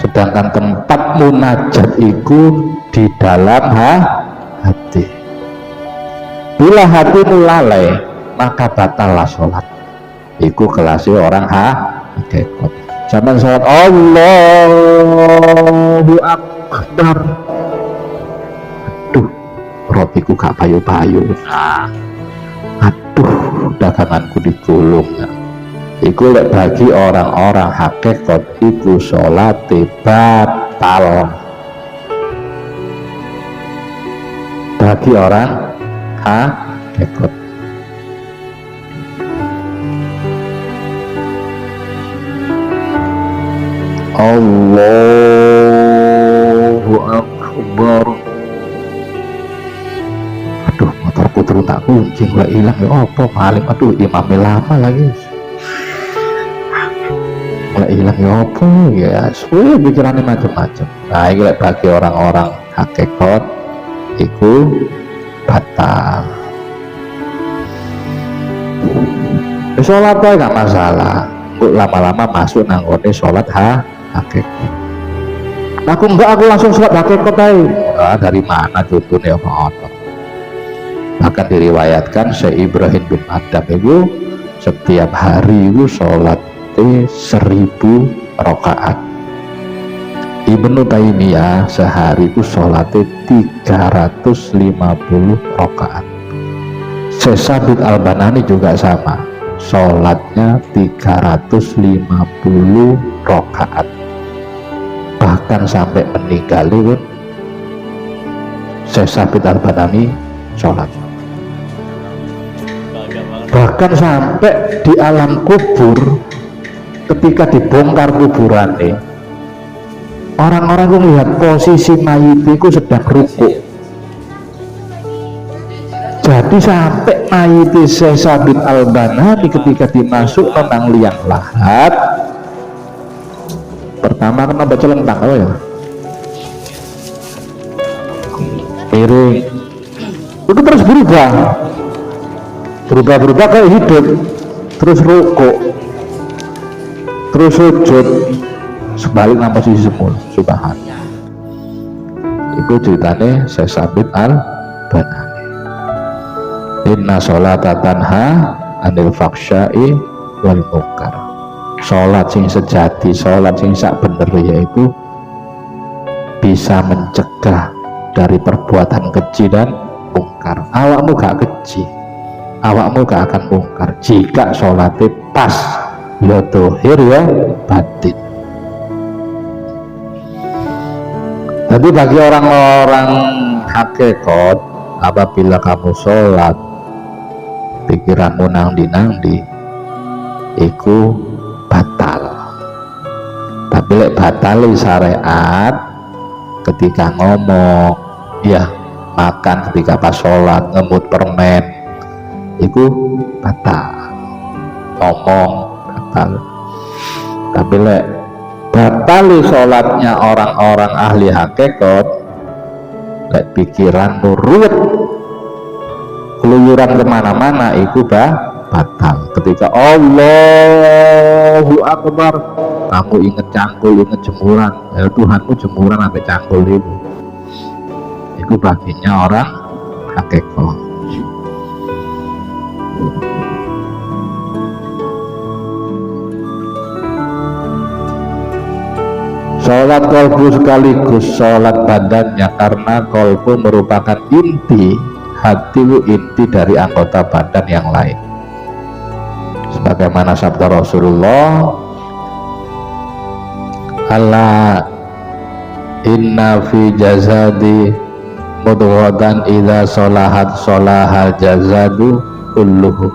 S2: sedangkan tempat munajat itu di dalam hati. Bila hati lalai, maka batallah sholat. Iku kelasnya orang hakikat. Sampai sholat Allahu Akbar, aduh robiku gak payu-payu, aduh daganganku digulung. Iku lek bagi orang-orang hakikat iku sholat batal. Bagi orang hakikat. Allahu Akbar. Aduh motorku terus tak kunci, gak hilang ya apa maling. Aduh imamnya lama lagi, gak hilang ya apa ya. Suwe pikirannya macam-macam. Nah ini bagi orang-orang hakikat iku batal. Sholat aja gak masalah, kok lama-lama masuk nanggone sholat hakikat. Aku enggak, aku langsung sholat hakikat aja. Dari mana contohnya apa? Bahkan diriwayatkan Syekh Ibrahim bin Adam itu setiap hari itu sholat 1000 rakaat. Ibnu Taimiyah sehari itu sholatnya 350 rakaat. Syekh Sabit Al-Banani juga sama, sholatnya 350 rakaat. Bahkan sampai meninggal itu Syekh Sabit Al-Banani sholat. Bahkan sampai di alam kubur, ketika dibongkar kuburannya, orang-orang itu melihat posisi mayit itu sedang rukuk. Jadi sampai mayit Syekh Sabit Al-Banani ketika dimasuk nang liang lahat, pertama kena baca lentang ya, piring itu terus berubah kayak hidup, terus rukuk, terus sujud, sebalik nama posisi semula. Subhanallah. Itu ceritanya Syekh Sabit Al-Banani. Inna sholata tanha anil faksya'i wal munkar. Sholat sing sejati, sholat sing sak bener yaitu bisa mencegah dari perbuatan keji dan mungkar. Awakmu gak keji, awakmu gak akan mungkar jika sholatnya pas, ya dohir ya batin. Jadi bagi orang-orang hakikat, apabila kamu sholat pikiranmu nangdi-nangdi, iku batal. Tapi lek batal syariat ketika ngomong, ya makan ketika pas sholat, ngemut permen, iku batal. Ngomong batal. Tapi lek batali sholatnya orang-orang ahli hakikat, lek pikiran ruwet keluyuran kemana-mana, itu batal. Ketika Allahu Akbar kamu inget cangkul, inget jemuran, ya Tuhanmu jemuran sampai cangkul itu baginya orang hakikat. Sholat kolbu sekaligus sholat badannya, karena kolbu merupakan inti hati, inti dari anggota badan yang lain. Sebagaimana sabda Rasulullah, ala inna fi jazadi mudghatan idza sholahat sholahal jazadu kulluhu.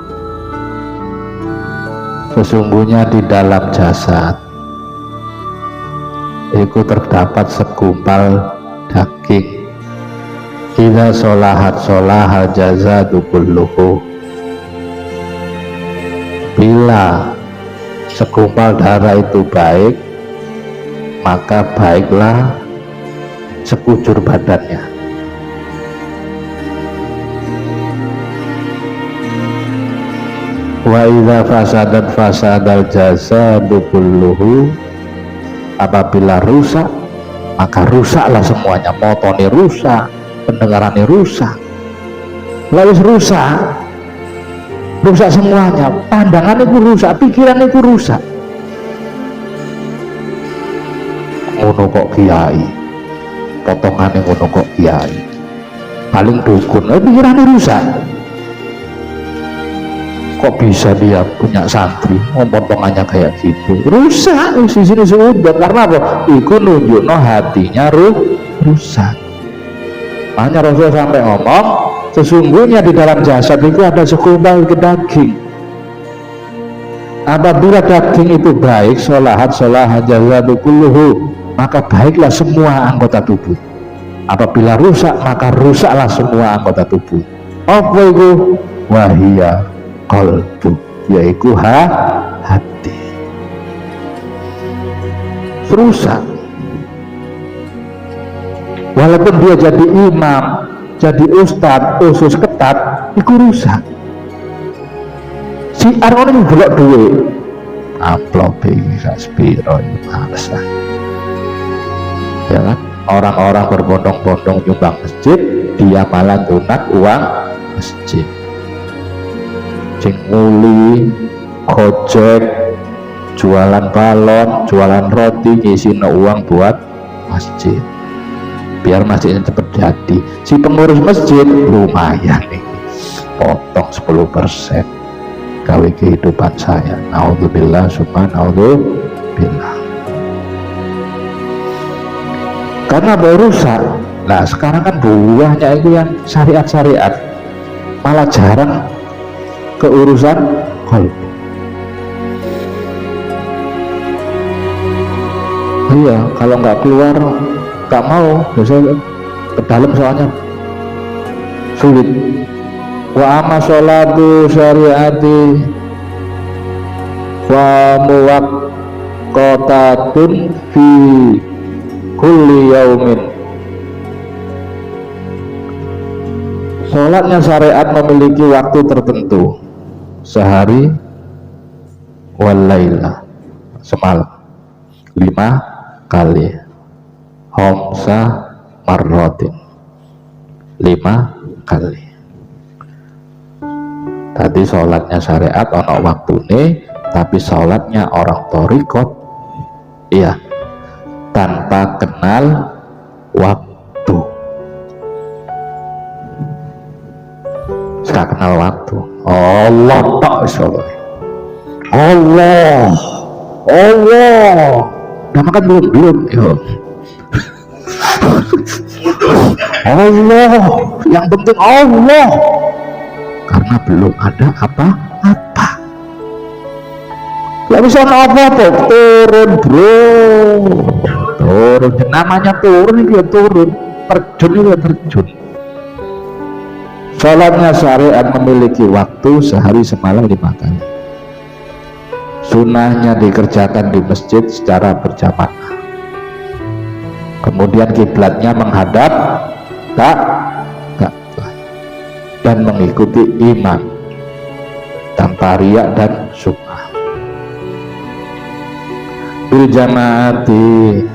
S2: Sesungguhnya di dalam jasad itu terdapat segumpal daging. Idza sholahat sholahal jazadu kulluhu. Bila segumpal darah itu baik, maka baiklah sekujur badannya. Wa idza fasadat fasadal jasadu kulluhu. Apabila rusak, maka rusaklah semuanya. Motone rusak, pendengarannya rusak, lalu rusak semuanya. Pandangan itu rusak, pikiran itu rusak. Ngono kok kiai, potongannya ngono kok kiai, paling dukun, pikirannya rusak. Kok bisa dia punya santri potongannya kayak gitu? Rusak di sini sudah. Karena apa? Iku nunjukno hatinya rusak. Makanya Rasul sampai ngomong, sesungguhnya di dalam jasad itu ada segumpal daging. Apabila daging itu baik, sholahat jasadu kulluhu, maka baiklah semua anggota tubuh. Apabila rusak, maka rusaklah semua anggota tubuh. Apa itu? Wahia qalbu, yaitu hati. Rusak. Walaupun dia jadi imam, jadi ustadz, usus ketat, itu rusak. Si orang ini belok duit, amplop bisa spiro, males lah. Ya kan? Orang-orang berbondong-bondong nyumbang masjid, dia malah tunat uang masjid. Sing nguli, gojek, jualan balon, jualan roti, ngisiin uang buat masjid biar masjidnya cepat jadi. Si pengurus masjid lumayan nih, potong 10% gawe kehidupan saya. Naudzubillah, subhanallah. Karena baru rusak. Nah sekarang kan buahnya itu yang syariat-syariat malah jarang keurusan qalbu. Iya, kalau nggak keluar, nggak mau, biasanya ke dalam soalnya sulit. Wa amma sholatu syariati wa muwaqqatatun fi kulli yaumin. Sholatnya syariat memiliki waktu tertentu, sehari walaila, semalam 5 kali, homsa marrotin 5 kali. Tadi sholatnya syariat ono waktune, tapi sholatnya orang torikot iya tanpa kenal waktu. Gak kenal waktu. Allah tak sholat. Allah. Nah makan belum. Allah. Yang penting Allah. Karena belum ada apa-apa. Gak bisa apa-apa. Turun bro. Turun. Namanya turun itu ya turun. Terjun itu ya terjun. Sholatnya syariat memiliki waktu sehari semalam 5 kali. Sunnahnya dikerjakan di masjid secara berjamaah. Kemudian kiblatnya menghadap Ka'bah dan mengikuti imam tanpa riya dan sum'ah. Bil jamaati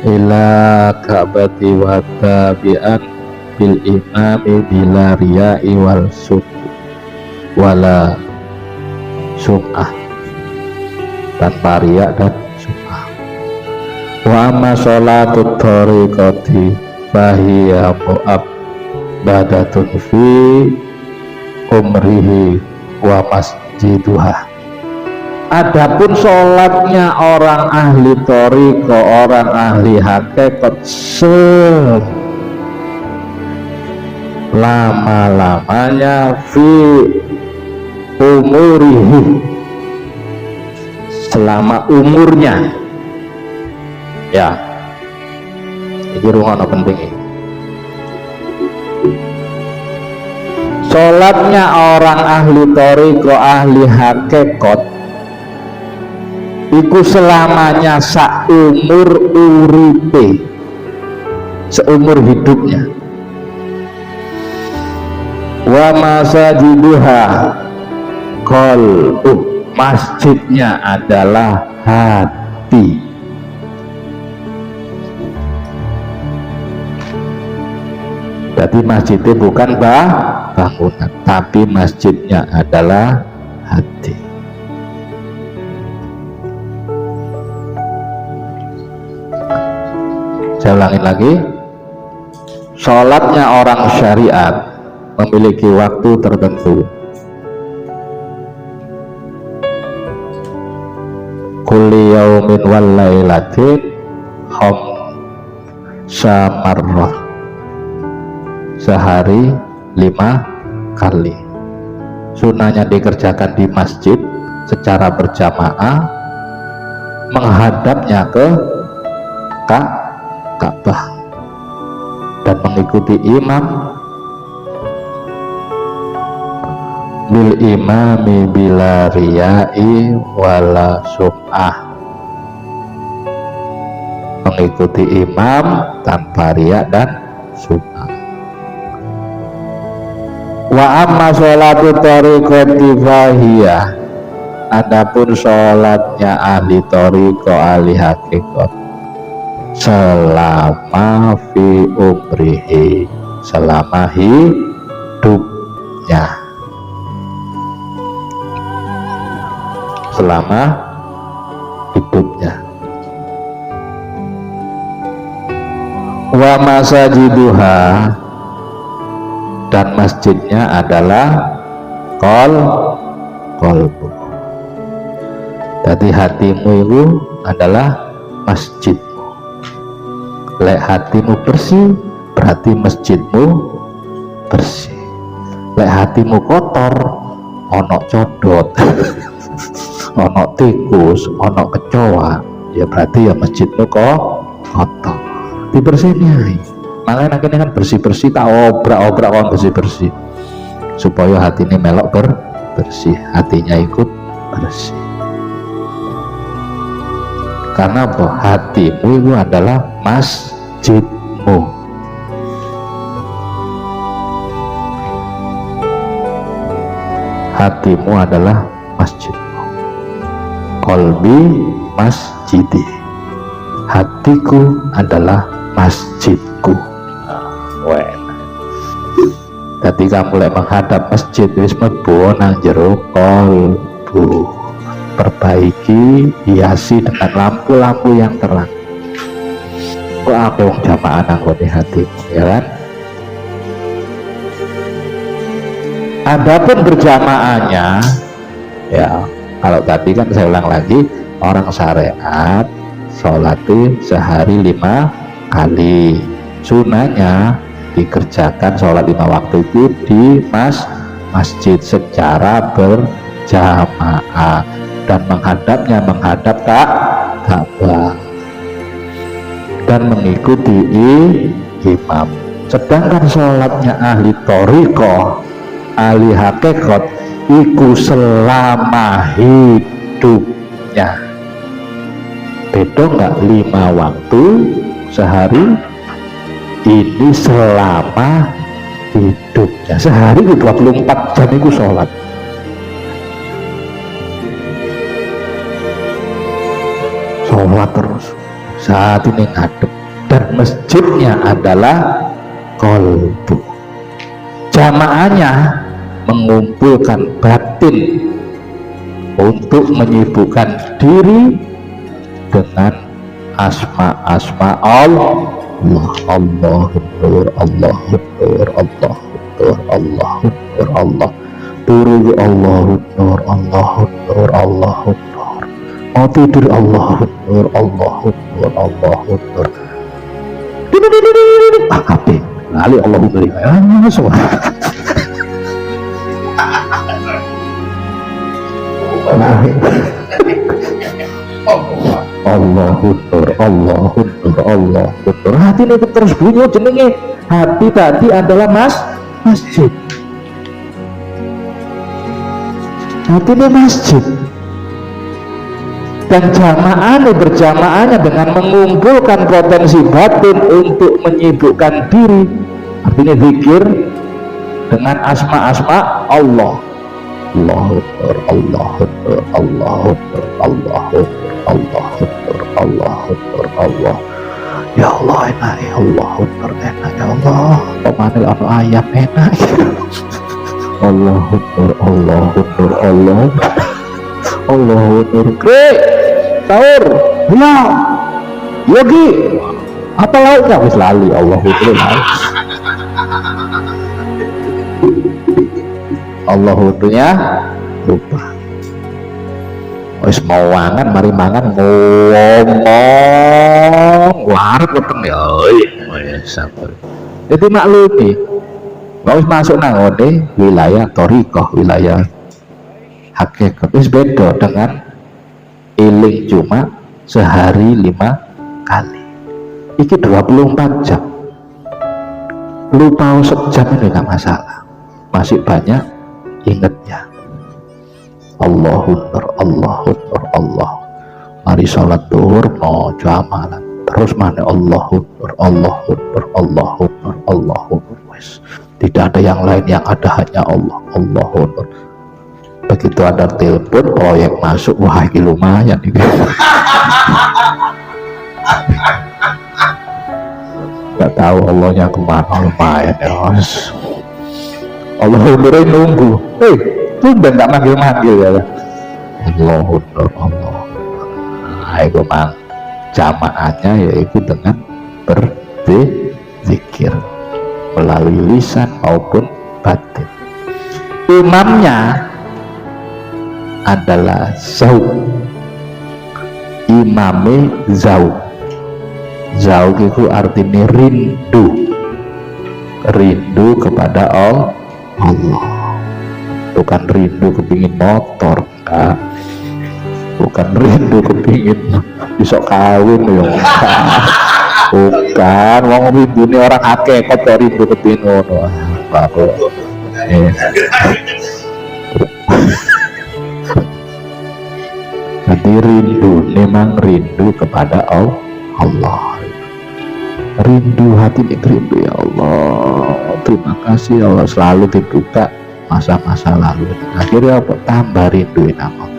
S2: ila Ka'bati wa tabi'an bil imami bila riya'i wal wala sum'ah, tanpa riya dan sum'ah. Wa amma sholatut thariqati fahiya mu'abbadatun fi umrihi wa masjiduha. Adapun sholatnya orang ahli thariqo, orang ahli hakikat, selama-lamanya fi umurihi, selama umurnya. Ya, ini rungono penting ini. Sholatnya orang ahli thariqo, ahli hakikat, iku selamanya seumur uripe, seumur hidupnya. Wa masajiduha qalbu, masjidnya adalah hati. Jadi masjidnya bukan bangunan, tapi masjidnya adalah hati. Saya ulangi lagi, sholatnya orang syariat memiliki waktu tertentu. Kulli yaumin wal lailatin khamsa marrah, sehari 5 kali. Sunnahnya dikerjakan di masjid secara berjamaah, menghadapnya ke Ka'bah dan mengikuti imam bil imami bila riya'i wala sum'ah, mengikuti imam tanpa riya dan sum'ah. Wa amma sholatu thariqati fahiyah, adapun sholatnya ahli thariqo, ahli hakikat, selama fi umrihi, selama hidupnya, selama hidupnya. Wa masajiduha, dan masjidnya adalah qalbu. Jadi hatimu itu adalah masjid. Lek hatimu bersih, berarti masjidmu bersih. Lek hatimu kotor, ono codot, ono tikus, ono kecoa, ya berarti ya masjidmu kok kotor. Dibersihin. Makanya akhirnya kan bersih-bersih, tak obrak-obrak kan bersih-bersih, supaya hati ini melok bersih, hatinya ikut bersih. Karena apa? Hatimu itu adalah masjidmu. Hatimu adalah masjidmu. Qalbi masjidi, hatiku adalah masjidku. Jadi kamu mulai menghadap masjid, wis mlebu nang jero qalbu. Perbaiki, hiasi dengan lampu-lampu yang terang. Kok apa wong jamaah nang ngene hatimu, ya kan? Adapun berjamaahnya, ya kalau tadi kan saya ulang lagi, orang syariat sholatnya sehari 5 kali. Sunnahnya dikerjakan sholat 5 waktu itu di masjid secara berjamaah dan menghadapnya menghadap Ka'bah dan mengikuti imam. Sedangkan sholatnya ahli thariqah, ahli hakikat, iku selama hidupnya. Beda nggak 5 waktu sehari, ini selama hidupnya. Sehari itu 24 jam itu sholat. Sholat terus saat ini ngadep, dan masjidnya adalah kolbu. Jamaahnya mengumpulkan batin untuk menyibukkan diri dengan asma-asma Allah. Allahun Nur, Allahun Nur, Allahun Nur, Allahun Nur, Allah turu Allahun Nur, Allahun Nur, Allahun Nur, mau tidur Allahun Nur, Allahun Nur, Allahun Nur. Kabeh lali Allahun Nur. Semua. Allahun Nur, Allahun Nur, Allahun Nur. Hati ini terus bunyi jenenge. Hati tadi adalah masjid. Hati ini masjid. Dan jamaahnya berjamaahnya dengan mengumpulkan potensi batin untuk menyibukkan diri. Artinya zikir dengan asma-asma Allah. Allahun Nur, Allahun Nur, Allahun Nur, Allahun Nur, Allahun Nur, Allahun Nur, Allah. Ya Allah enak ya Allahun Nur, enak ya Allah. Pemane ana ayam enak. Allahun Nur, Allahun Nur, Allah. Allahun Nur. Krek, sahur, ya, yogi, apa lauknya? Wis lali Allahun Nur. Allahunnya lupa. Wis mau mangan, mari mangan ngomong waret weteng ya. Wis sabar. Jadi maklumi, wis masuk nang ngene wilayah thariqah, wilayah hakikat. Wis beda dengan eling cuma sehari 5 kali. Iki 24 jam. Lupa sejam ini enggak masalah. Masih banyak ingatnya. Allahun Nur, Allahun Nur, Allah. Mari sholat duhur no jamalan. Terus mana Allahun Nur, Allahun Nur, Allahun Nur, Allahun Nur. Wes. Tidak ada yang lain, yang ada hanya Allah, Allahun Nur. Begitu ada telepon proyek masuk, wah ini lumayan ini. Gak tahu Allahnya kemana, lumayan ya Mas. Allahun Nur nunggu. Tumben tak manggil-manggil ya. Allahun Nur, Allah. Nah, itu mang jamaahnya yaitu dengan berzikir melalui lisan maupun batin. Imamnya adalah zauq. Imame zauq. Zauq itu artinya rindu. Rindu kepada Allah. Bukan rindu kepingin motor, enggak. Bukan rindu kepingin besok kawin ya, bukan. Wong rindu ini orang hakikat kok rindu kepingin ngono. Bapak. Jadi rindu memang rindu kepada Allah. Rindu hati ini rindu ya Allah. Terima kasih ya Allah, selalu dibuka masa-masa lalu. Akhirnya apa? Tambah rinduin Allah.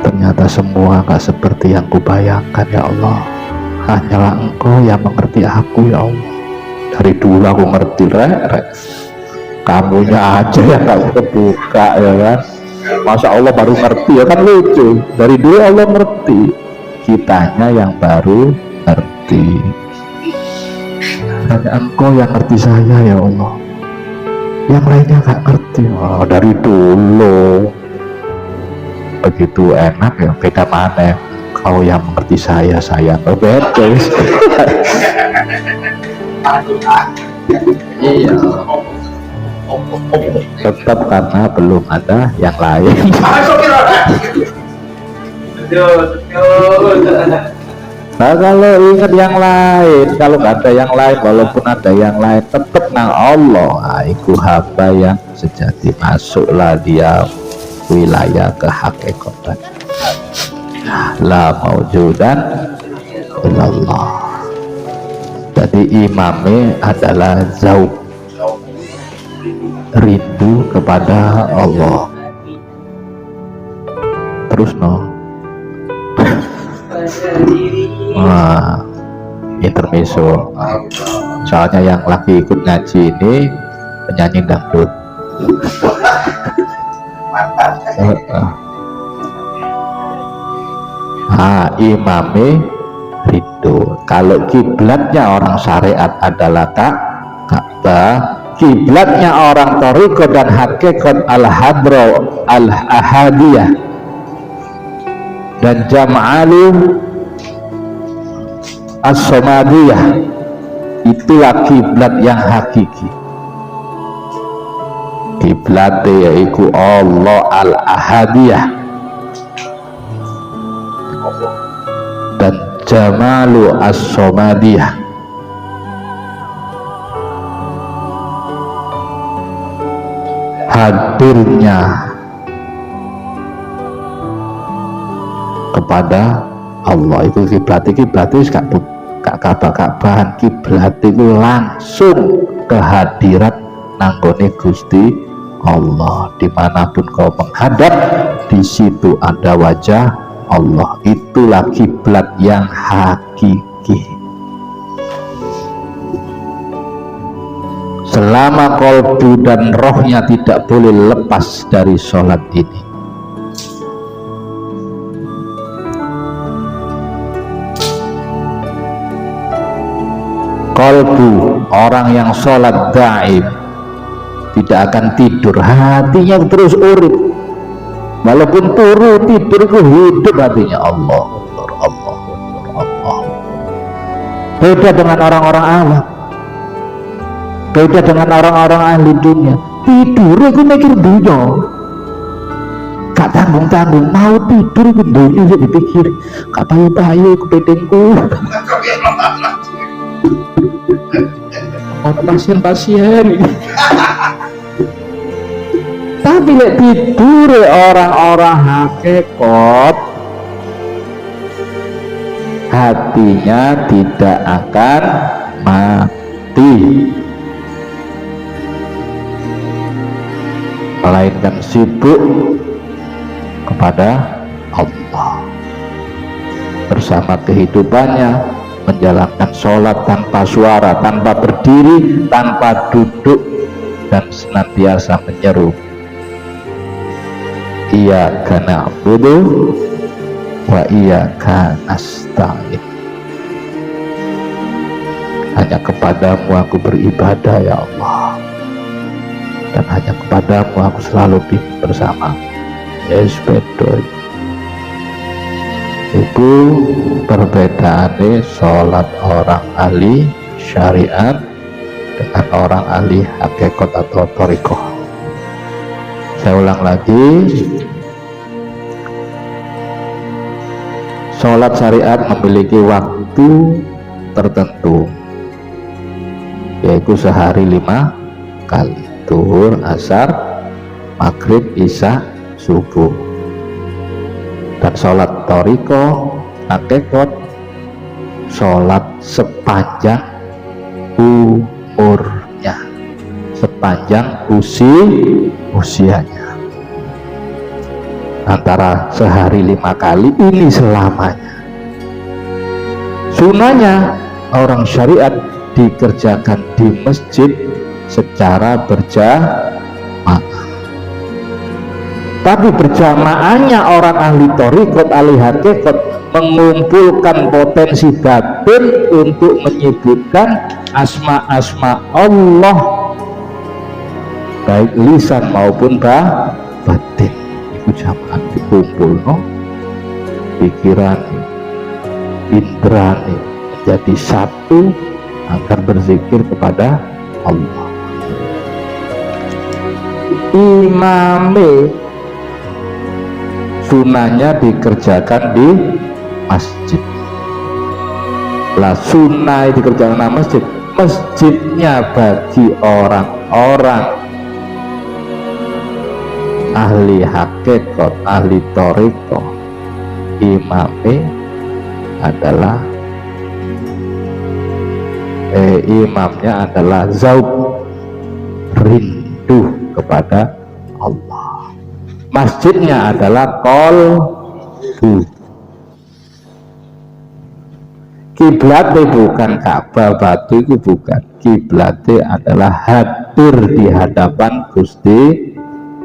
S2: Ternyata semua gak seperti yang kubayangkan ya Allah. Hanyalah Engkau yang mengerti aku ya Allah. Dari dulu aku ngerti rek. Kamunya aja yang gak kebuka ya kan. Masa Allah baru ngerti ya kan, lucu. Dari dulu Allah ngerti, kitanya yang baru ngerti. Hanya Engkau yang ngerti saya ya Allah, yang lainnya gak ngerti. Oh, dari dulu begitu enak ya, beda mana kau yang mengerti saya berbeda. Iya, tetap karena belum ada yang lain. Nah, kalau ingat yang lain, kalau nggak ada yang lain, walaupun ada yang lain, tetap nang Allah. Iku hamba yang sejati, masuklah dia wilayah kehakikatan. La maujudan illallah. Jadi imamnya adalah zauq, rindu kepada Allah. Terus intermezzo. Soalnya yang lagi ikut ngaji ini penyanyi dangdut. Imame rindu. Kalau kiblatnya orang syariat adalah Ka'bah, kiblatnya orang thariqah dan hakikat al-hadra al-ahadiyah dan jam'alu as-somadiyah, itulah kiblat yang hakiki. Kiblat yaitu Allah al-ahadiyah dan jamalu as-somadiyah, hadirnya kepada Allah. Itu kiblat itu gak kabah-kabahan, kiblat itu langsung kehadirat nanggone Gusti Allah. Dimanapun kau menghadap, di situ ada wajah Allah. Itulah kiblat yang hakiki. Selama kolbu dan rohnya tidak boleh lepas dari sholat ini. Kolbu orang yang sholat gaib tidak akan tidur, hatinya terus urip, walaupun turu tidur itu hidup hatinya. Allah, Allah, Allah. Beda dengan orang-orang awam, beda dengan orang-orang ahli dunia. Tidur itu mikir dunia, gak tanggung-tanggung, mau tidur itu dunia jadi dipikir, gak payu-payu kepedengku. Orang pasien-pasien. Tapi lek tidur orang-orang hakikat, hatinya tidak akan mati, melainkan sibuk kepada Allah bersama kehidupannya, menjalankan sholat tanpa suara, tanpa berdiri, tanpa duduk, dan senantiasa menyeru, iyyaka na'budu wa iyyaka nasta'in. Hanya kepadamu aku beribadah ya Allah, dan hanya kepadamu aku selalu bersama. Yes, betul. Itu perbedaannya sholat orang ahli syariat dengan orang ahli hakikat atau thariqah. Saya ulang lagi, sholat syariat memiliki waktu tertentu, yaitu sehari 5 kali, zuhur, asar, maghrib, isya, subuh. Dan sholat thariqah hakikat sholat sepanjang umurnya, sepanjang usianya. Antara sehari 5 kali ini selamanya. Sunahnya orang syariat dikerjakan di masjid secara berjamaah. Tapi berjamaahnya orang ahli thariqat, ahli hakikat, mengumpulkan potensi batin untuk menyebutkan asma-asma Allah, baik lisan maupun batin. Itu jamaah dikumpul, pikiran, indra menjadi satu agar berzikir kepada Allah. Imame sunahnya dikerjakan di masjid. Lah sunnah dikerjakan nang masjid, masjidnya bagi orang-orang ahli hakikat, ahli thariqah, imamnya adalah imamnya adalah zauq, rindu kepada Allah. Masjidnya adalah qalbu. Kiblatnya bukan Ka'bah batu, itu bukan. Kiblatnya adalah hadir di hadapan Gusti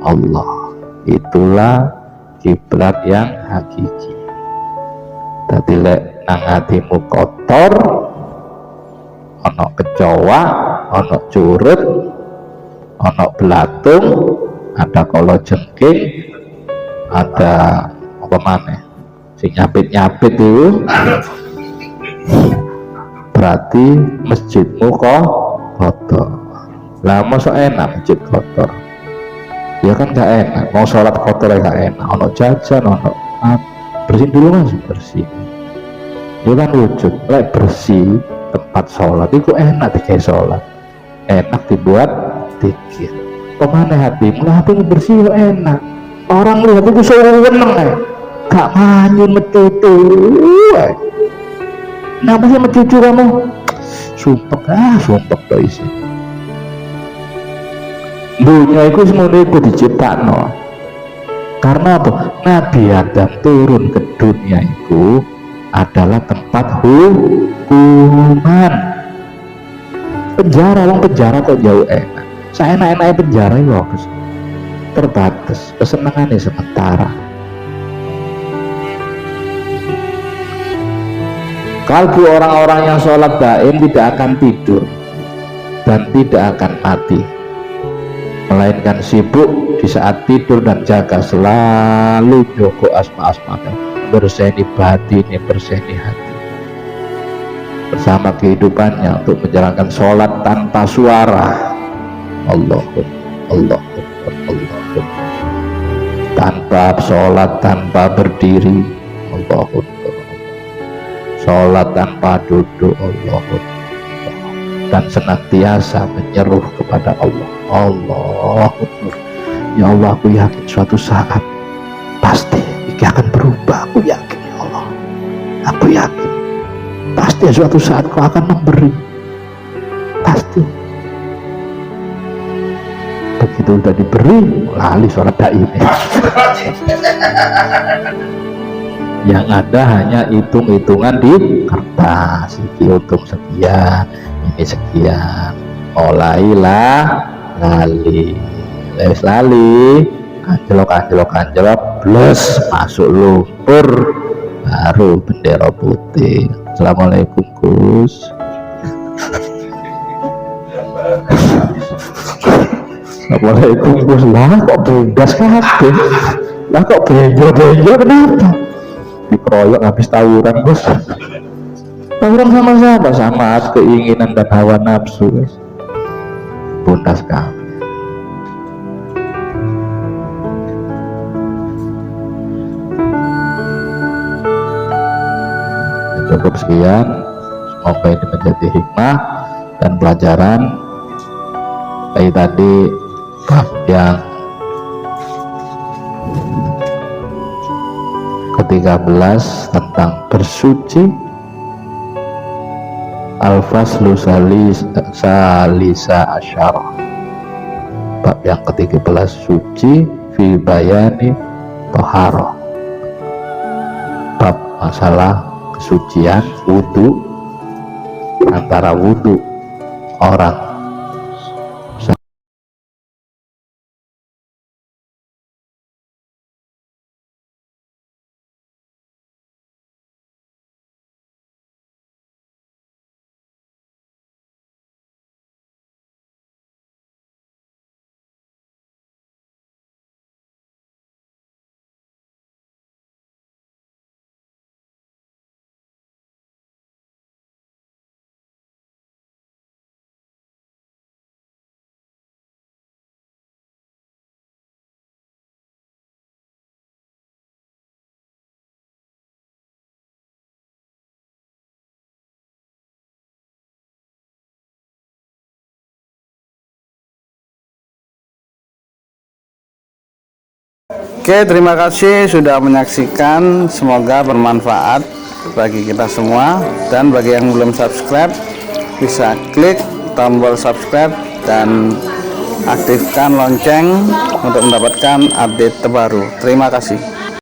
S2: Allah. Itulah kiblat yang hakiki. Dadi lek nang hatimu kotor, ana kecoa, ana curut, ana belatung, ada kalajengking, ada apa maneh sing nyapit-nyapit itu, berarti masjidmu kok kotor. Lah masa enak masjid kotor? Ya kan gak enak, mau sholat kotor ya gak enak, ono jajan, ono bersihin dulu mas, bersih. Ya kan wujud, lek bersih tempat sholat itu enak dikai sholat, enak dibuat dikir. Kemana hatimu? Lah hatimu bersih kok enak. Orang lihat itu seneng gak manyun mecucu. Kenapa sih mencucu kamu? Sumpek tuh isi. Dunia itu semuanya itu diciptakan. Karena apa? Nabi Adam turun ke dunia itu adalah tempat hukuman. Penjara, orang penjara kok jauh enak. Saya enak-enaknya penjara ya terbatas, kesenangannya sementara. Kalbu orang-orang yang sholat daim tidak akan tidur dan tidak akan mati, melainkan sibuk di saat tidur dan jaga selalu joko asma-asma, berseni batin, berseni hati bersama kehidupannya untuk menjalankan sholat tanpa suara. Allahumma Allahumma Allahumma, tanpa sholat tanpa berdiri. Allahumma sholat tanpa duduk. Allahumma, dan senantiasa menyeru kepada Allah. Allahumma, ya Allah, aku yakin suatu saat pasti ini akan berubah. Aku yakin ya Allah, aku yakin pasti suatu saat kau akan memberi, pasti. Begitu udah diberi, lali sholat daim. Yang ada hanya hitung-hitungan di kertas, ini untung sekian, ini sekian, mulailah lali, anjlok plus masuk lumpur, baru bendera putih. Assalamualaikum Gus. Assalamualaikum Gus. Lah kok bebas kabeh, lah kok benjol kenapa? Dikeroyok habis tawuran Gus. Tawuran sama-sama, sama keinginan dan hawa nafsu guys. Bundas kami. Cukup sekian, semoga ini menjadi hikmah dan pelajaran. Kayak tadi bab yang ke-13 tentang bersuci, al-faslu salisa asyara, bab yang ke-13 suci fi bayani toharoh, bab masalah kesucian wudhu, antara wudhu orang
S1: Oke, terima kasih sudah menyaksikan. Semoga bermanfaat bagi kita semua. Dan bagi yang belum subscribe, bisa klik tombol subscribe dan aktifkan lonceng untuk mendapatkan update terbaru. Terima kasih.